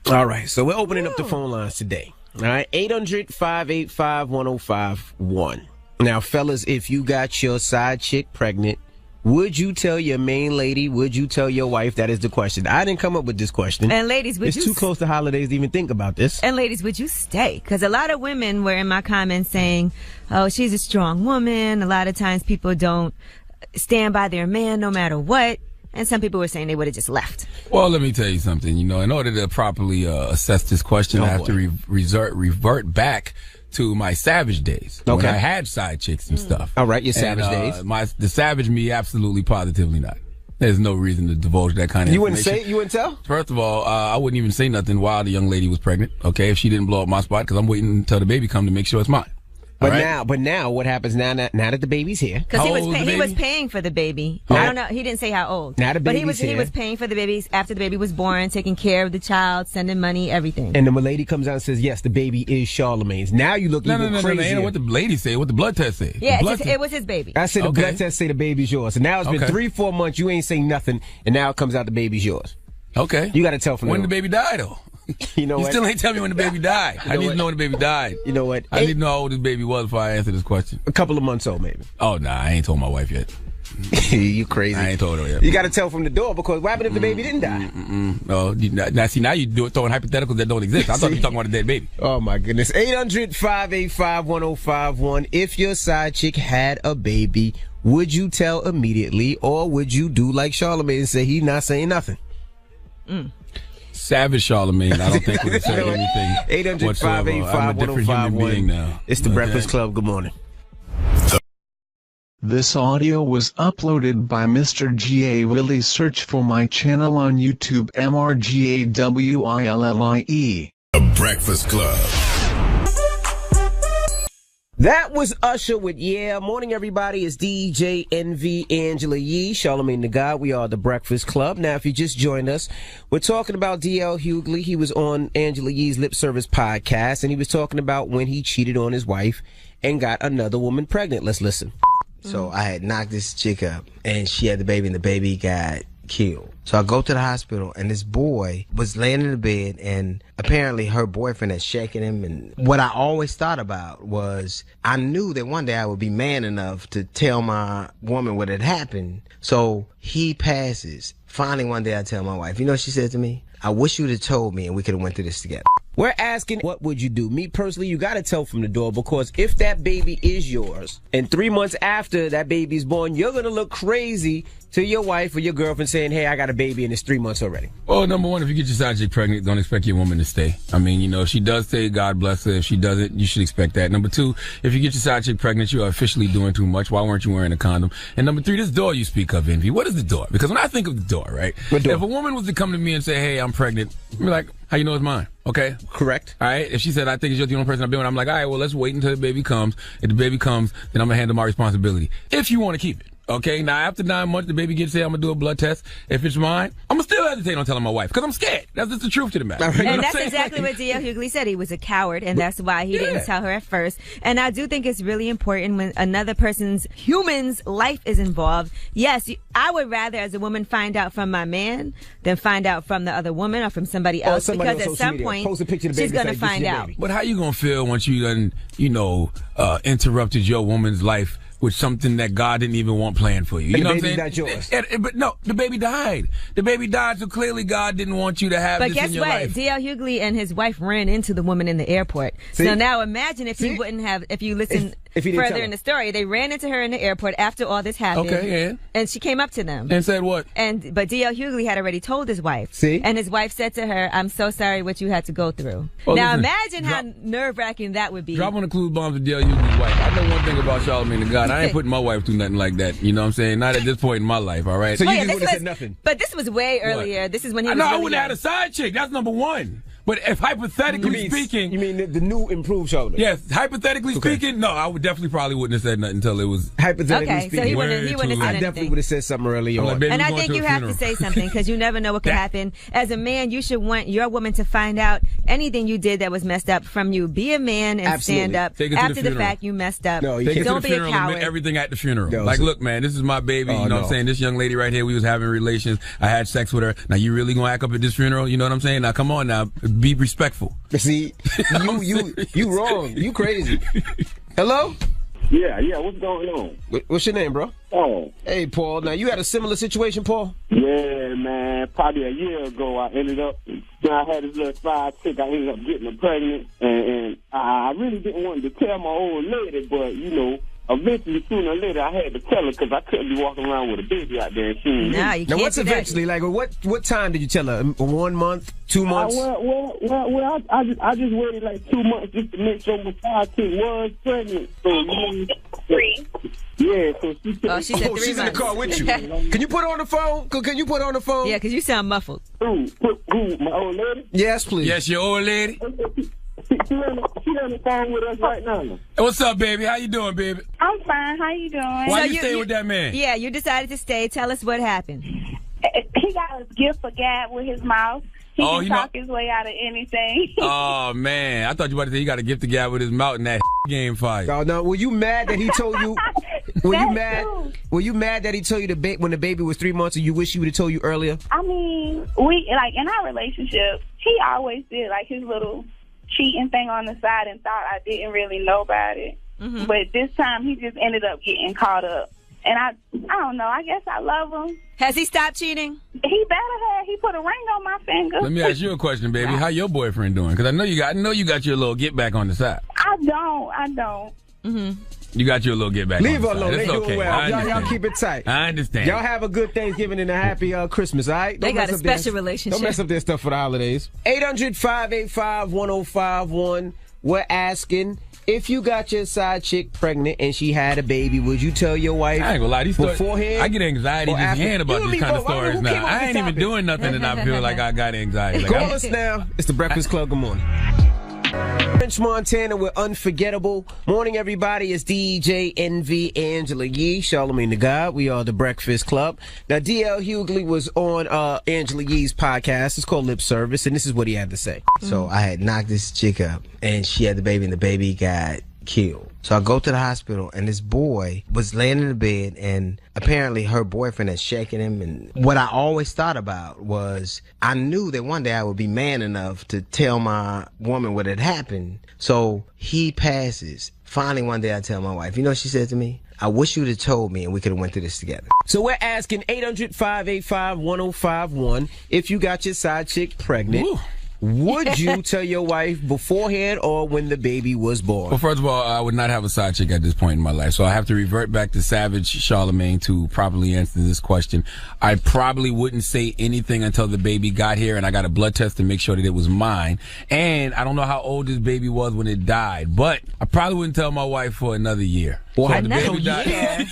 All right, so we're opening up the phone lines today. All right, 800-585-1051. Now, fellas, if you got your side chick pregnant, would you tell your main lady? Would you tell your wife? That is the question. I didn't come up with this question. And ladies, it's too close to holidays to even think about this. And ladies, would you stay? Because a lot of women were in my comments saying, oh, she's a strong woman. A lot of times people don't stand by their man no matter what. And some people were saying they would have just left. Well, let me tell you something. You know, in order to properly assess this question, I have to revert back to my savage days when I had side chicks and stuff. All right, your savage days. The savage me, absolutely, positively not. There's no reason to divulge that kind of You wouldn't information. say? You wouldn't tell? First of all, I wouldn't even say nothing while the young lady was pregnant, okay, if she didn't blow up my spot, because I'm waiting until the baby come to make sure it's mine. But All right? now, what happens now that the baby's here? Because he was paying for the baby. Oh. I don't know. He didn't say how old. Now the but he baby's was here. paying for the baby after the baby was born, taking care of the child, sending money, everything. And then when lady comes out and says, yes, the baby is Charlamagne's. Now you look even No, crazier. ain't what the lady say, what the blood test say. Yeah, The blood it was his baby. I said the Okay. blood test say the baby's yours. So now it's been Okay. 3-4 months. You ain't saying nothing, and now it comes out the baby's yours. Okay. You got to tell from when the the baby died, though. You know You what? still ain't tell me when the baby died. I need to know when the baby died. You know what? I need to know how old this baby was before I answer this question. A couple of months old, maybe. Oh, nah, I ain't told my wife yet. You crazy. I ain't told her yet. You got to tell from the door, because what happened if the baby didn't die? No, now you do it throwing hypotheticals that don't exist. I thought you were talking about a dead baby. Oh, my goodness. 800-585-1051. If your side chick had a baby, would you tell immediately, or would you do like Charlamagne and say he's not saying nothing? Savage Charlamagne, I don't think would have said anything whatsoever. I'm a different human being now. It's the Breakfast Club. Good morning. This audio was uploaded by Mr. G.A. Willie. Search for my channel on YouTube, MRGAWILLIE. The Breakfast Club. That was Usher with Yeah. Morning, everybody. It's DJ NV Angela Yee, Charlamagne the God. We are the Breakfast Club. Now, if you just joined us, we're talking about DL Hughley. He was on Angela Yee's Lip Service podcast, and he was talking about when he cheated on his wife and got another woman pregnant. Let's listen. So I had knocked this chick up, and she had the baby, and the baby got killed. So I go to the hospital, and this boy was laying in the bed, and apparently her boyfriend had shaken him. And what I always thought about was I knew that one day I would be man enough to tell my woman what had happened. So he passes. Finally, one day I tell my wife, you know what she said to me? I wish you'd have told me, and we could have went through this together. We're asking, what would you do? Me personally, you got to tell from the door, because if that baby is yours and 3 months after that baby's born, you're going to look crazy to your wife or your girlfriend saying, hey, I got a baby and it's 3 months already. Well, number one, if you get your side chick pregnant, don't expect your woman to stay. I mean, you know, if she does stay, God bless her. If she doesn't, you should expect that. Number two, if you get your side chick pregnant, you are officially doing too much. Why weren't you wearing a condom? And number three, this door you speak of, Envy. What is the door? Because when I think of the door, right? What door? If a woman was to come to me and say, hey, I'm pregnant, I'd be like, how you know it's mine? Okay? Correct. All right? If she said, I think you're the only person I've been with, I'm like, all right, well, let's wait until the baby comes. If the baby comes, then I'm going to handle my responsibility. If you want to keep it. Okay, now after 9 months, the baby gets here, I'm going to do a blood test. If it's mine, I'm going to still hesitate on telling my wife because I'm scared. That's just the truth to the matter. You know And what I'm that's saying? exactly what D.L. Hughley said. He was a coward, and that's why he didn't tell her at first. And I do think it's really important when another human's life is involved. Yes, I would rather, as a woman, find out from my man than find out from the other woman or from somebody else. somebody Because on at social some media. point, Post a picture of the she's baby going to and say, "This is find your out. baby." But how you going to feel once you done, interrupted your woman's life with something that God didn't even want planned for you? You And know the what I'm baby's saying? not yours. But no, the baby died. The baby died, so clearly God didn't want you to have But this guess in your what? life. D.L. Hughley and his wife ran into the woman in the airport. See? So now imagine if he wouldn't have, if you listen If he didn't tell further her. in the story, they ran into her in the airport after all this happened. Okay, and she came up to them. And said what? But D.L. Hughley had already told his wife. See? And his wife said to her, I'm so sorry what you had to go through. Well, now listen, imagine how nerve-wracking that would be. Drop on the clue bombs to D.L. Hughley's wife. I know one thing about Charlamagne the God. I ain't putting my wife through nothing like that. You know what I'm saying? Not at this point in my life, all right? So you Oh, yeah, just this would have was- said nothing. But this was way earlier. This is when he was No, I really wouldn't have young. had a side chick. That's number one. But if hypothetically speaking... You mean the new improved Charlamagne? Yes, hypothetically speaking, no, I would definitely probably wouldn't have said nothing until it was... Hypothetically Okay, so speaking. he wouldn't have said I definitely anything. would have said something early I'm on. like, baby, And we're I going think to you a have to funeral. say something because you never know what could happen. As a man, you should want your woman to find out anything you did that was messed up from you. Be a man and Absolutely. stand up. Take it to After the the funeral. fact, you messed up. No, you Take it can't. to Don't the be a funeral and admit coward. everything at the funeral. No, Like, so- look, man, this is my baby. Oh, You know what no. I'm saying? This young lady right here, we was having relations. I had sex with her. Now, you really going to act up at this funeral? You know what I'm saying? Now, come on now. Be respectful. See, you wrong. You crazy. Hello? Yeah, what's going on? What's your name, bro? Oh. Hey, Paul. Now, you had a similar situation, Paul? Yeah, man. Probably a year ago, I ended up, I had this little side chick. I ended up getting her pregnant, and I really didn't want to tell my old lady, but, eventually, sooner or later, I had to tell her because I couldn't be walking around with a baby out there and she ain't Nah, me. you Now, can't what's do that. eventually? Like, what time did you tell her? 1 month? 2 months? Well, I just waited like 2 months just to make sure my side chick was pregnant. So, 3. Yeah, so she said. Oh, she said 3 months. She's in the car with you. Can you put her on the phone? Can you put her on the phone? Yeah, because you sound muffled. Who, my old lady? Yes, please. Yes, your old lady. She on the phone with us right now. Hey, what's up, baby? How you doing, baby? I'm fine. How you doing? Why you stay with that man? Yeah, you decided to stay. Tell us what happened. He got a gift for gab with his mouth. He can talk his way out of anything. Oh, man. I thought you were about to say he got a gift to guy with his mouth in that game fight. No, were you mad that he told you? Were you mad? Were you mad that he told you when the baby was 3 months, and you wish he would have told you earlier? I mean, we like in our relationship, he always did like his little cheating thing on the side and thought I didn't really know about it. Mm-hmm. But this time he just ended up getting caught up. And I don't know. I guess I love him. Has he stopped cheating? He better have. He put a ring on my finger. Let me ask you a question, baby. How your boyfriend doing? Because I know you got your little get back on the side. I don't. Mm-hmm. You got your little get back. Leave her on the alone. side. They It's doing okay. well. Y'all keep it tight. I understand. Y'all have a good Thanksgiving and a happy Christmas, all right? They got a special relationship. Don't mess up their stuff for the holidays. 800-585-1051. We're asking, if you got your side chick pregnant and she had a baby, would you tell your wife I ain't gonna lie, these stories, beforehand? I get anxiety just hearing about these kind of stories now. I ain't even doing nothing and I feel like I got anxiety. Like, Call us now. It's the Breakfast Club. Good morning. French Montana with Unforgettable. Morning, everybody. It's DJ NV Angela Yee, Charlamagne the God. We are the Breakfast Club. Now, DL Hughley was on Angela Yee's podcast. It's called Lip Service, and this is what he had to say. So I had knocked this chick up, and she had the baby, and the baby got killed. So I go to the hospital, and this boy was laying in the bed, and apparently her boyfriend had shaken him. And what I always thought about was I knew that one day I would be man enough to tell my woman what had happened. So he passes. Finally, one day I tell my wife, you know what she said to me? I wish you would have told me and we could have went through this together. So we're asking 800-585-1051 if you got your side chick pregnant. Ooh. Would you tell your wife beforehand or when the baby was born? Well, first of all, I would not have a side chick at this point in my life, so I have to revert back to Savage Charlamagne to properly answer this question. I probably wouldn't say anything until the baby got here and I got a blood test to make sure that it was mine. And I don't know how old this baby was when it died, but I probably wouldn't tell my wife for another year. Well, so the baby died.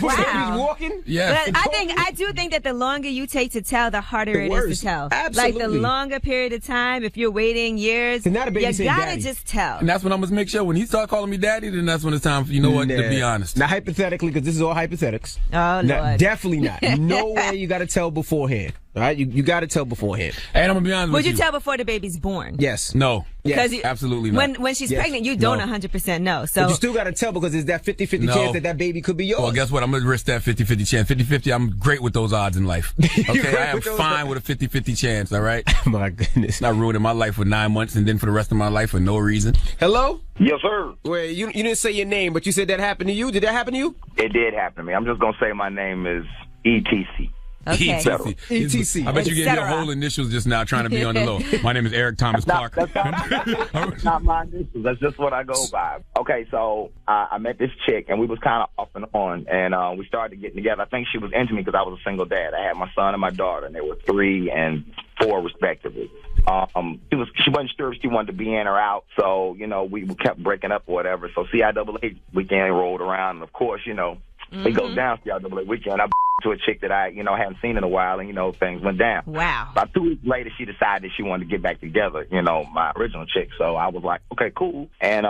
Wow. Walking? Yeah. But I do think that the longer you take to tell, the harder it is to tell. Absolutely. Like the longer period of time, if you're waiting years, now the baby you say gotta daddy. just tell. And that's when I must make sure when he starts calling me daddy, then that's when it's time for, you know what, to be honest. Now, hypothetically, because this is all hypothetics. Oh, Lord. Definitely not. No way you got to tell beforehand. All right? You got to tell beforehand. And I'm going to be honest with you. Would you tell before the baby's born? Yes. No. Yes. Absolutely not. When she's pregnant, you don't 100% know. So But you still got to tell because there's that 50-50 chance that baby could be yours. Well, guess what? I'm going to risk that 50-50 chance. 50-50, I'm great with those odds in life. Okay, I am fine with a 50-50 chance, all right? My goodness. Not ruining my life for 9 months and then for the rest of my life for no reason. Hello? Yes, sir. Wait, you didn't say your name, but you said that happened to you. Did that happen to you? It did happen to me. I'm just going to say my name is ETC. Okay. ETC. I bet you gave your whole initials just now trying to be on the low. My name is Eric Thomas Clark. That's not my initials. That's just what I go by. Okay, so I met this chick, and we was kind of off and on, and we started getting together. I think she was into me because I was a single dad. I had my son and my daughter, and they were 3 and 4 respectively. She wasn't sure if she wanted to be in or out, so, you know, we kept breaking up or whatever. So CIAA weekend rolled around, and of course, you know, it goes down CIAA weekend. I to a chick that I, you know, hadn't seen in a while, and, you know, things went down. Wow. About 2 weeks later, she decided she wanted to get back together, you know, my original chick. So I was like, okay, cool. And,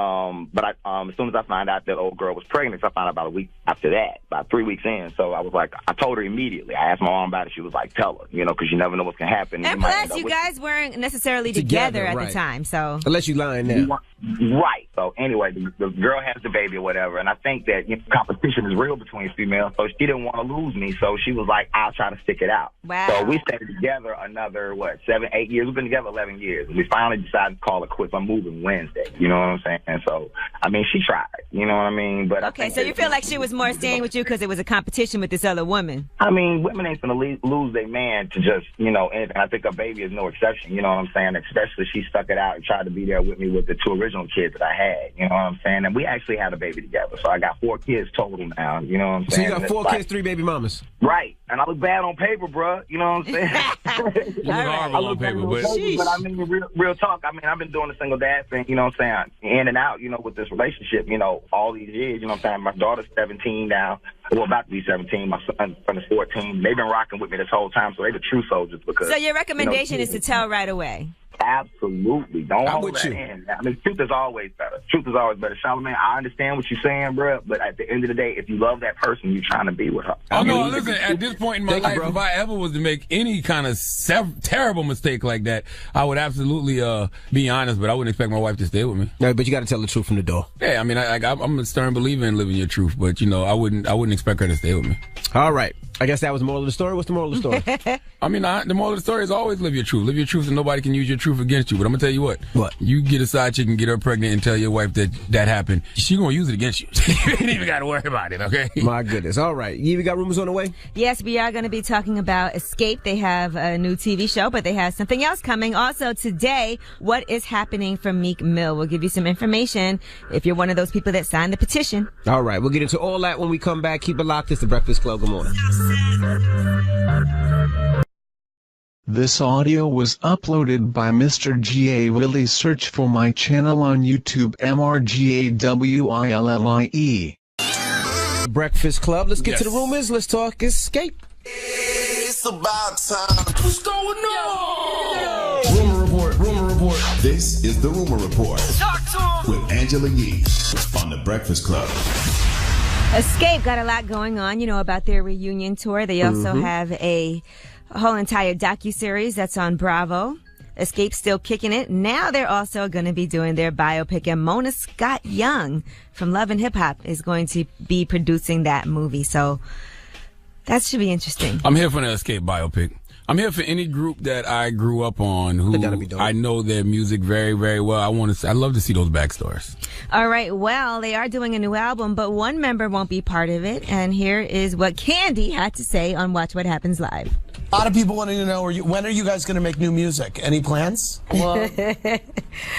but as soon as I found out that old girl was pregnant, so I found out about a week after that, about 3 weeks in. So I was like, I told her immediately. I asked my mom about it. She was like, tell her, you know, because you never know what's going to happen. And plus, you guys weren't necessarily together at the time, so. Unless you lying now. Right. So anyway, the girl has the baby or whatever, and I think that, you know, competition is real between females, so she didn't want to lose me, so she was like, I'll try to stick it out. Wow. So we stayed together another, 7, 8 years. We've been together 11 years. And we finally decided to call it quits. I'm moving Wednesday. You know what I'm saying? And so, I mean, she tried. You know what I mean? But okay, so you feel like she was more staying with you because it was a competition with this other woman? I mean, women ain't going to lose their man to just, you know, anything. I think a baby is no exception. You know what I'm saying? Especially she stuck it out and tried to be there with me with the 2 original kids that I had. You know what I'm saying? And we actually had a baby together. So I got 4 kids total now. You know what I'm saying? So you got 4 kids, 3 baby mamas? Right. And I look bad on paper, bruh. You know what I'm saying? You look horrible on paper, but I mean, real talk. I mean, I've been doing the single dad thing, you know what I'm saying, in and out, you know, with this relationship, you know, all these years, you know what I'm saying? My daughter's 17 now. Well, about to be 17. My son is 14. They've been rocking with me this whole time, so they're the true soldiers. Because So your recommendation is to tell right away. Absolutely. Don't hold that in. I mean, truth is always better. Truth is always better. Charlamagne, I understand what you're saying, bro, but at the end of the day, if you love that person, you're trying to be with her. Oh, no, listen, at this point in my life, if I ever was to make any kind of terrible mistake like that, I would absolutely be honest, but I wouldn't expect my wife to stay with me. No, but you got to tell the truth from the door. Yeah, I mean, I'm a stern believer in living your truth, but, you know, I wouldn't expect her to stay with me. All right. I guess that was the moral of the story. What's the moral of the story? I mean, the moral of the story is always live your truth. Live your truth and nobody can use your truth against you. But I'm going to tell you what. What? You get a side chick and get her pregnant and tell your wife that happened. She's going to use it against you. You ain't even got to worry about it, okay? My goodness. All right. You got rumors on the way? Yes, we are going to be talking about Escape. They have a new TV show, but they have something else coming. Also today, what is happening for Meek Mill? We'll give you some information if you're one of those people that signed the petition. All right. We'll get into all that when we come back. Keep it locked. It's The Breakfast Club. Good morning. This audio was uploaded by Mr. G.A. Willie. Search for my channel on YouTube, MRGAWILLIE. Breakfast Club. Let's get to the rumors. Let's talk Escape. It's about time. What's going on? Rumor report. Rumor report. This is the Rumor Report Talk to him. with Angela Yee on The Breakfast Club. Escape got a lot going on, you know, about their reunion tour. They also have a whole entire docuseries that's on Bravo. Escape still kicking it. Now they're also going to be doing their biopic, and Mona Scott Young from Love and Hip Hop is going to be producing that movie. So that should be interesting. I'm here for the Escape biopic. I'm here for any group that I grew up on who I know their music very, very well. I'd love to see those backstories. All right. Well, they are doing a new album, but one member won't be part of it. And here is what Candy had to say on Watch What Happens Live. A lot of people wanting to know, when are you guys going to make new music? Any plans? Well,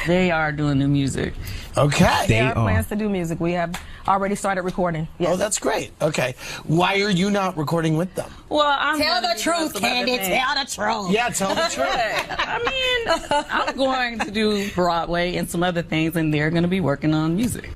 they are doing new music. Okay. They have plans to do music. We have already started recording. Yes. Oh, that's great. Okay. Why are you not recording with them? Well, I'm Tell the truth, Candy. Tell the truth. Yeah, tell the truth. I mean, I'm going to do Broadway and some other things, and they're going to be working on music.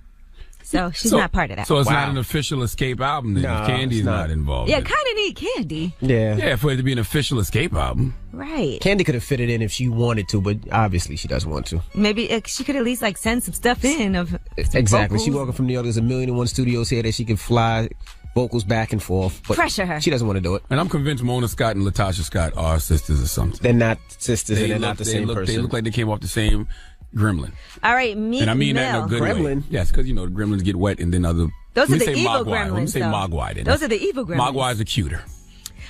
So she's not part of that. So it's not an official Escape album then, if Candy's not involved. Yeah, kind of need Candy. Yeah, for it to be an official Escape album. Right. Candy could have fit it in if she wanted to, but obviously she doesn't want to. Maybe she could at least like send some stuff in of Exactly. vocals. She walking from New York. There's 1,000,001 studios here that she can fly vocals back and forth. But pressure her. She doesn't want to do it. And I'm convinced Mona Scott and Latasha Scott are sisters or something. They're not sisters and they're not the same person. They look like they came off the same gremlin. All right, Meek And I mean Mill. that in a good Gremlin? way. Yes, because, you know, the gremlins get wet and then other... Those let are me the say evil Mogwai. Let me gremlins, say though. Mogwai then. Those are the evil gremlins. Mogwais are cuter.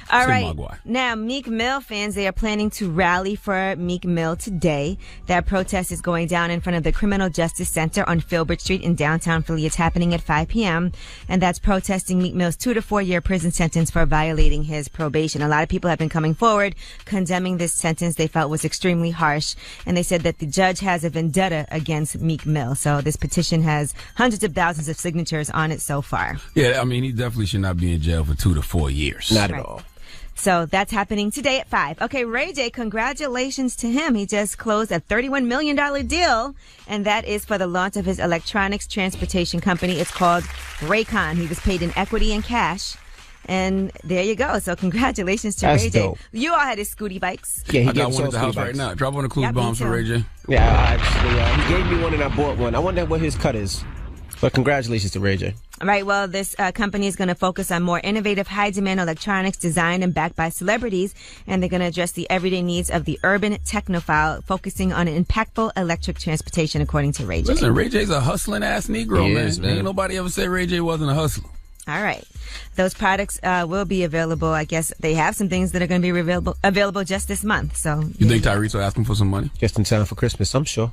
All Say right. Mogwai. Now, Meek Mill fans, they are planning to rally for Meek Mill today. That protest is going down in front of the Criminal Justice Center on Filbert Street in downtown Philly. It's happening at 5 p.m. And that's protesting Meek Mill's 2 to 4 year prison sentence for violating his probation. A lot of people have been coming forward condemning this sentence they felt was extremely harsh. And they said that the judge has a vendetta against Meek Mill. So this petition has hundreds of thousands of signatures on it so far. Yeah, I mean, he definitely should not be in jail for 2 to 4 years. Not at all. So that's happening today at 5. Okay, Ray J, congratulations to him. He just closed a $31 million deal, and that is for the launch of his electronics transportation company. It's called Raycon. He was paid in equity and cash. And there you go. So congratulations to That's Ray J. dope. You all had his scooty bikes. Yeah, I got one at the house right now. Drop on the clues Yeah, me bombs for too. Ray J. Yeah, actually, he gave me one and I bought one. I wonder what his cut is. But congratulations to Ray J. All right, well, this company is going to focus on more innovative, high-demand electronics designed and backed by celebrities, and they're going to address the everyday needs of the urban technophile, focusing on impactful electric transportation, according to Ray J. Listen, Ray J's a hustling-ass Negro, He man. is, man. Ain't nobody ever say Ray J wasn't a hustler. All right. Those products will be available. I guess they have some things that are going to be available just this month. So You think Tyrese will ask him for some money? Just in time for Christmas, I'm sure.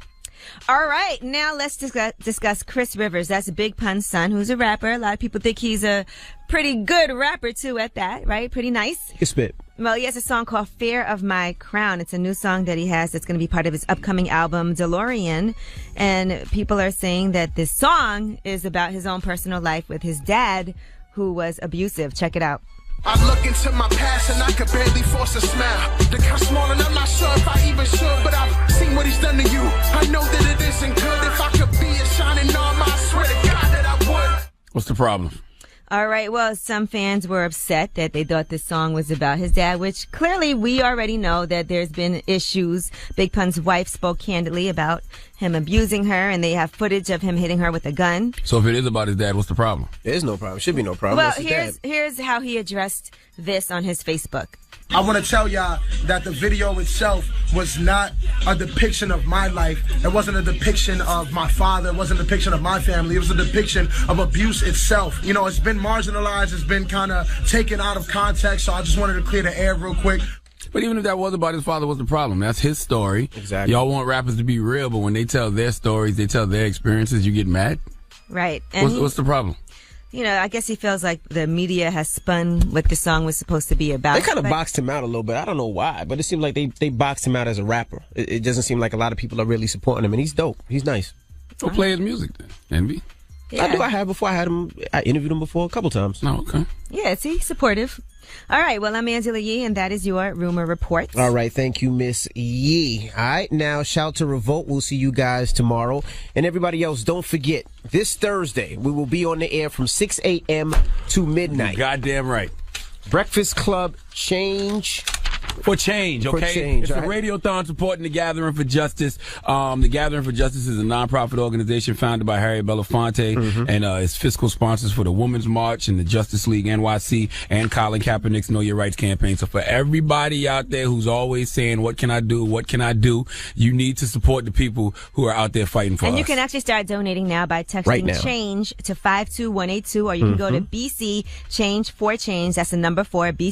All right, now let's discuss Chris Rivers. That's Big Pun's son, who's a rapper. A lot of people think he's a pretty good rapper, too, at that, right? Pretty nice. You can spit. Well, he has a song called Fear of My Crown. It's a new song that he has that's going to be part of his upcoming album, DeLorean. And people are saying that this song is about his own personal life with his dad, who was abusive. Check it out. I look into my past and I could barely force a smile. The cut small and I'm not sure if I even should, but I've seen what he's done to you. I know that it isn't good. If I could be a shining arm, I swear to God that I would. What's the problem? All right, well, some fans were upset that they thought this song was about his dad, which clearly we already know that there's been issues. Big Pun's wife spoke candidly about him abusing her, and they have footage of him hitting her with a gun. So if it is about his dad, what's the problem? There's no problem. Should be no problem. Well, here's how he addressed this on his Facebook. I want to tell y'all that the video itself was not a depiction of my life. It wasn't a depiction of my father. It wasn't a depiction of my family. It was a depiction of abuse itself. You know, it's been marginalized. It's been kind of taken out of context. So I just wanted to clear the air real quick. But even if that was about his father, what's the problem? That's his story. Exactly. Y'all want rappers to be real, but when they tell their stories, they tell their experiences, you get mad? Right. And What's the problem? You know, I guess he feels like the media has spun what the song was supposed to be about. They kind of boxed him out a little bit. I don't know why, but it seemed like they boxed him out as a rapper. It doesn't seem like a lot of people are really supporting him, and he's dope. He's nice. Go play his music then, Envy. Yeah. I do. I have before. I interviewed him before a couple times. Oh, okay. Yeah, see, supportive. All right, well, I'm Angela Yee, and that is your Rumor Report. All right, thank you, Miss Yee. All right, now, shout to Revolt. We'll see you guys tomorrow. And everybody else, don't forget, this Thursday, we will be on the air from 6 a.m. to midnight. You're goddamn right. Breakfast Club Change. For change, okay? For change, it's a Radiothon supporting the Gathering for Justice. The Gathering for Justice is a nonprofit organization founded by Harry Belafonte and its fiscal sponsors for the Women's March and the Justice League NYC and Colin Kaepernick's Know Your Rights campaign. So for everybody out there who's always saying, what can I do? What can I do? You need to support the people who are out there fighting for us. And you can actually start donating now by texting Right now. CHANGE to 52182, or you can go to BC Change for Change. That's the number 4, BC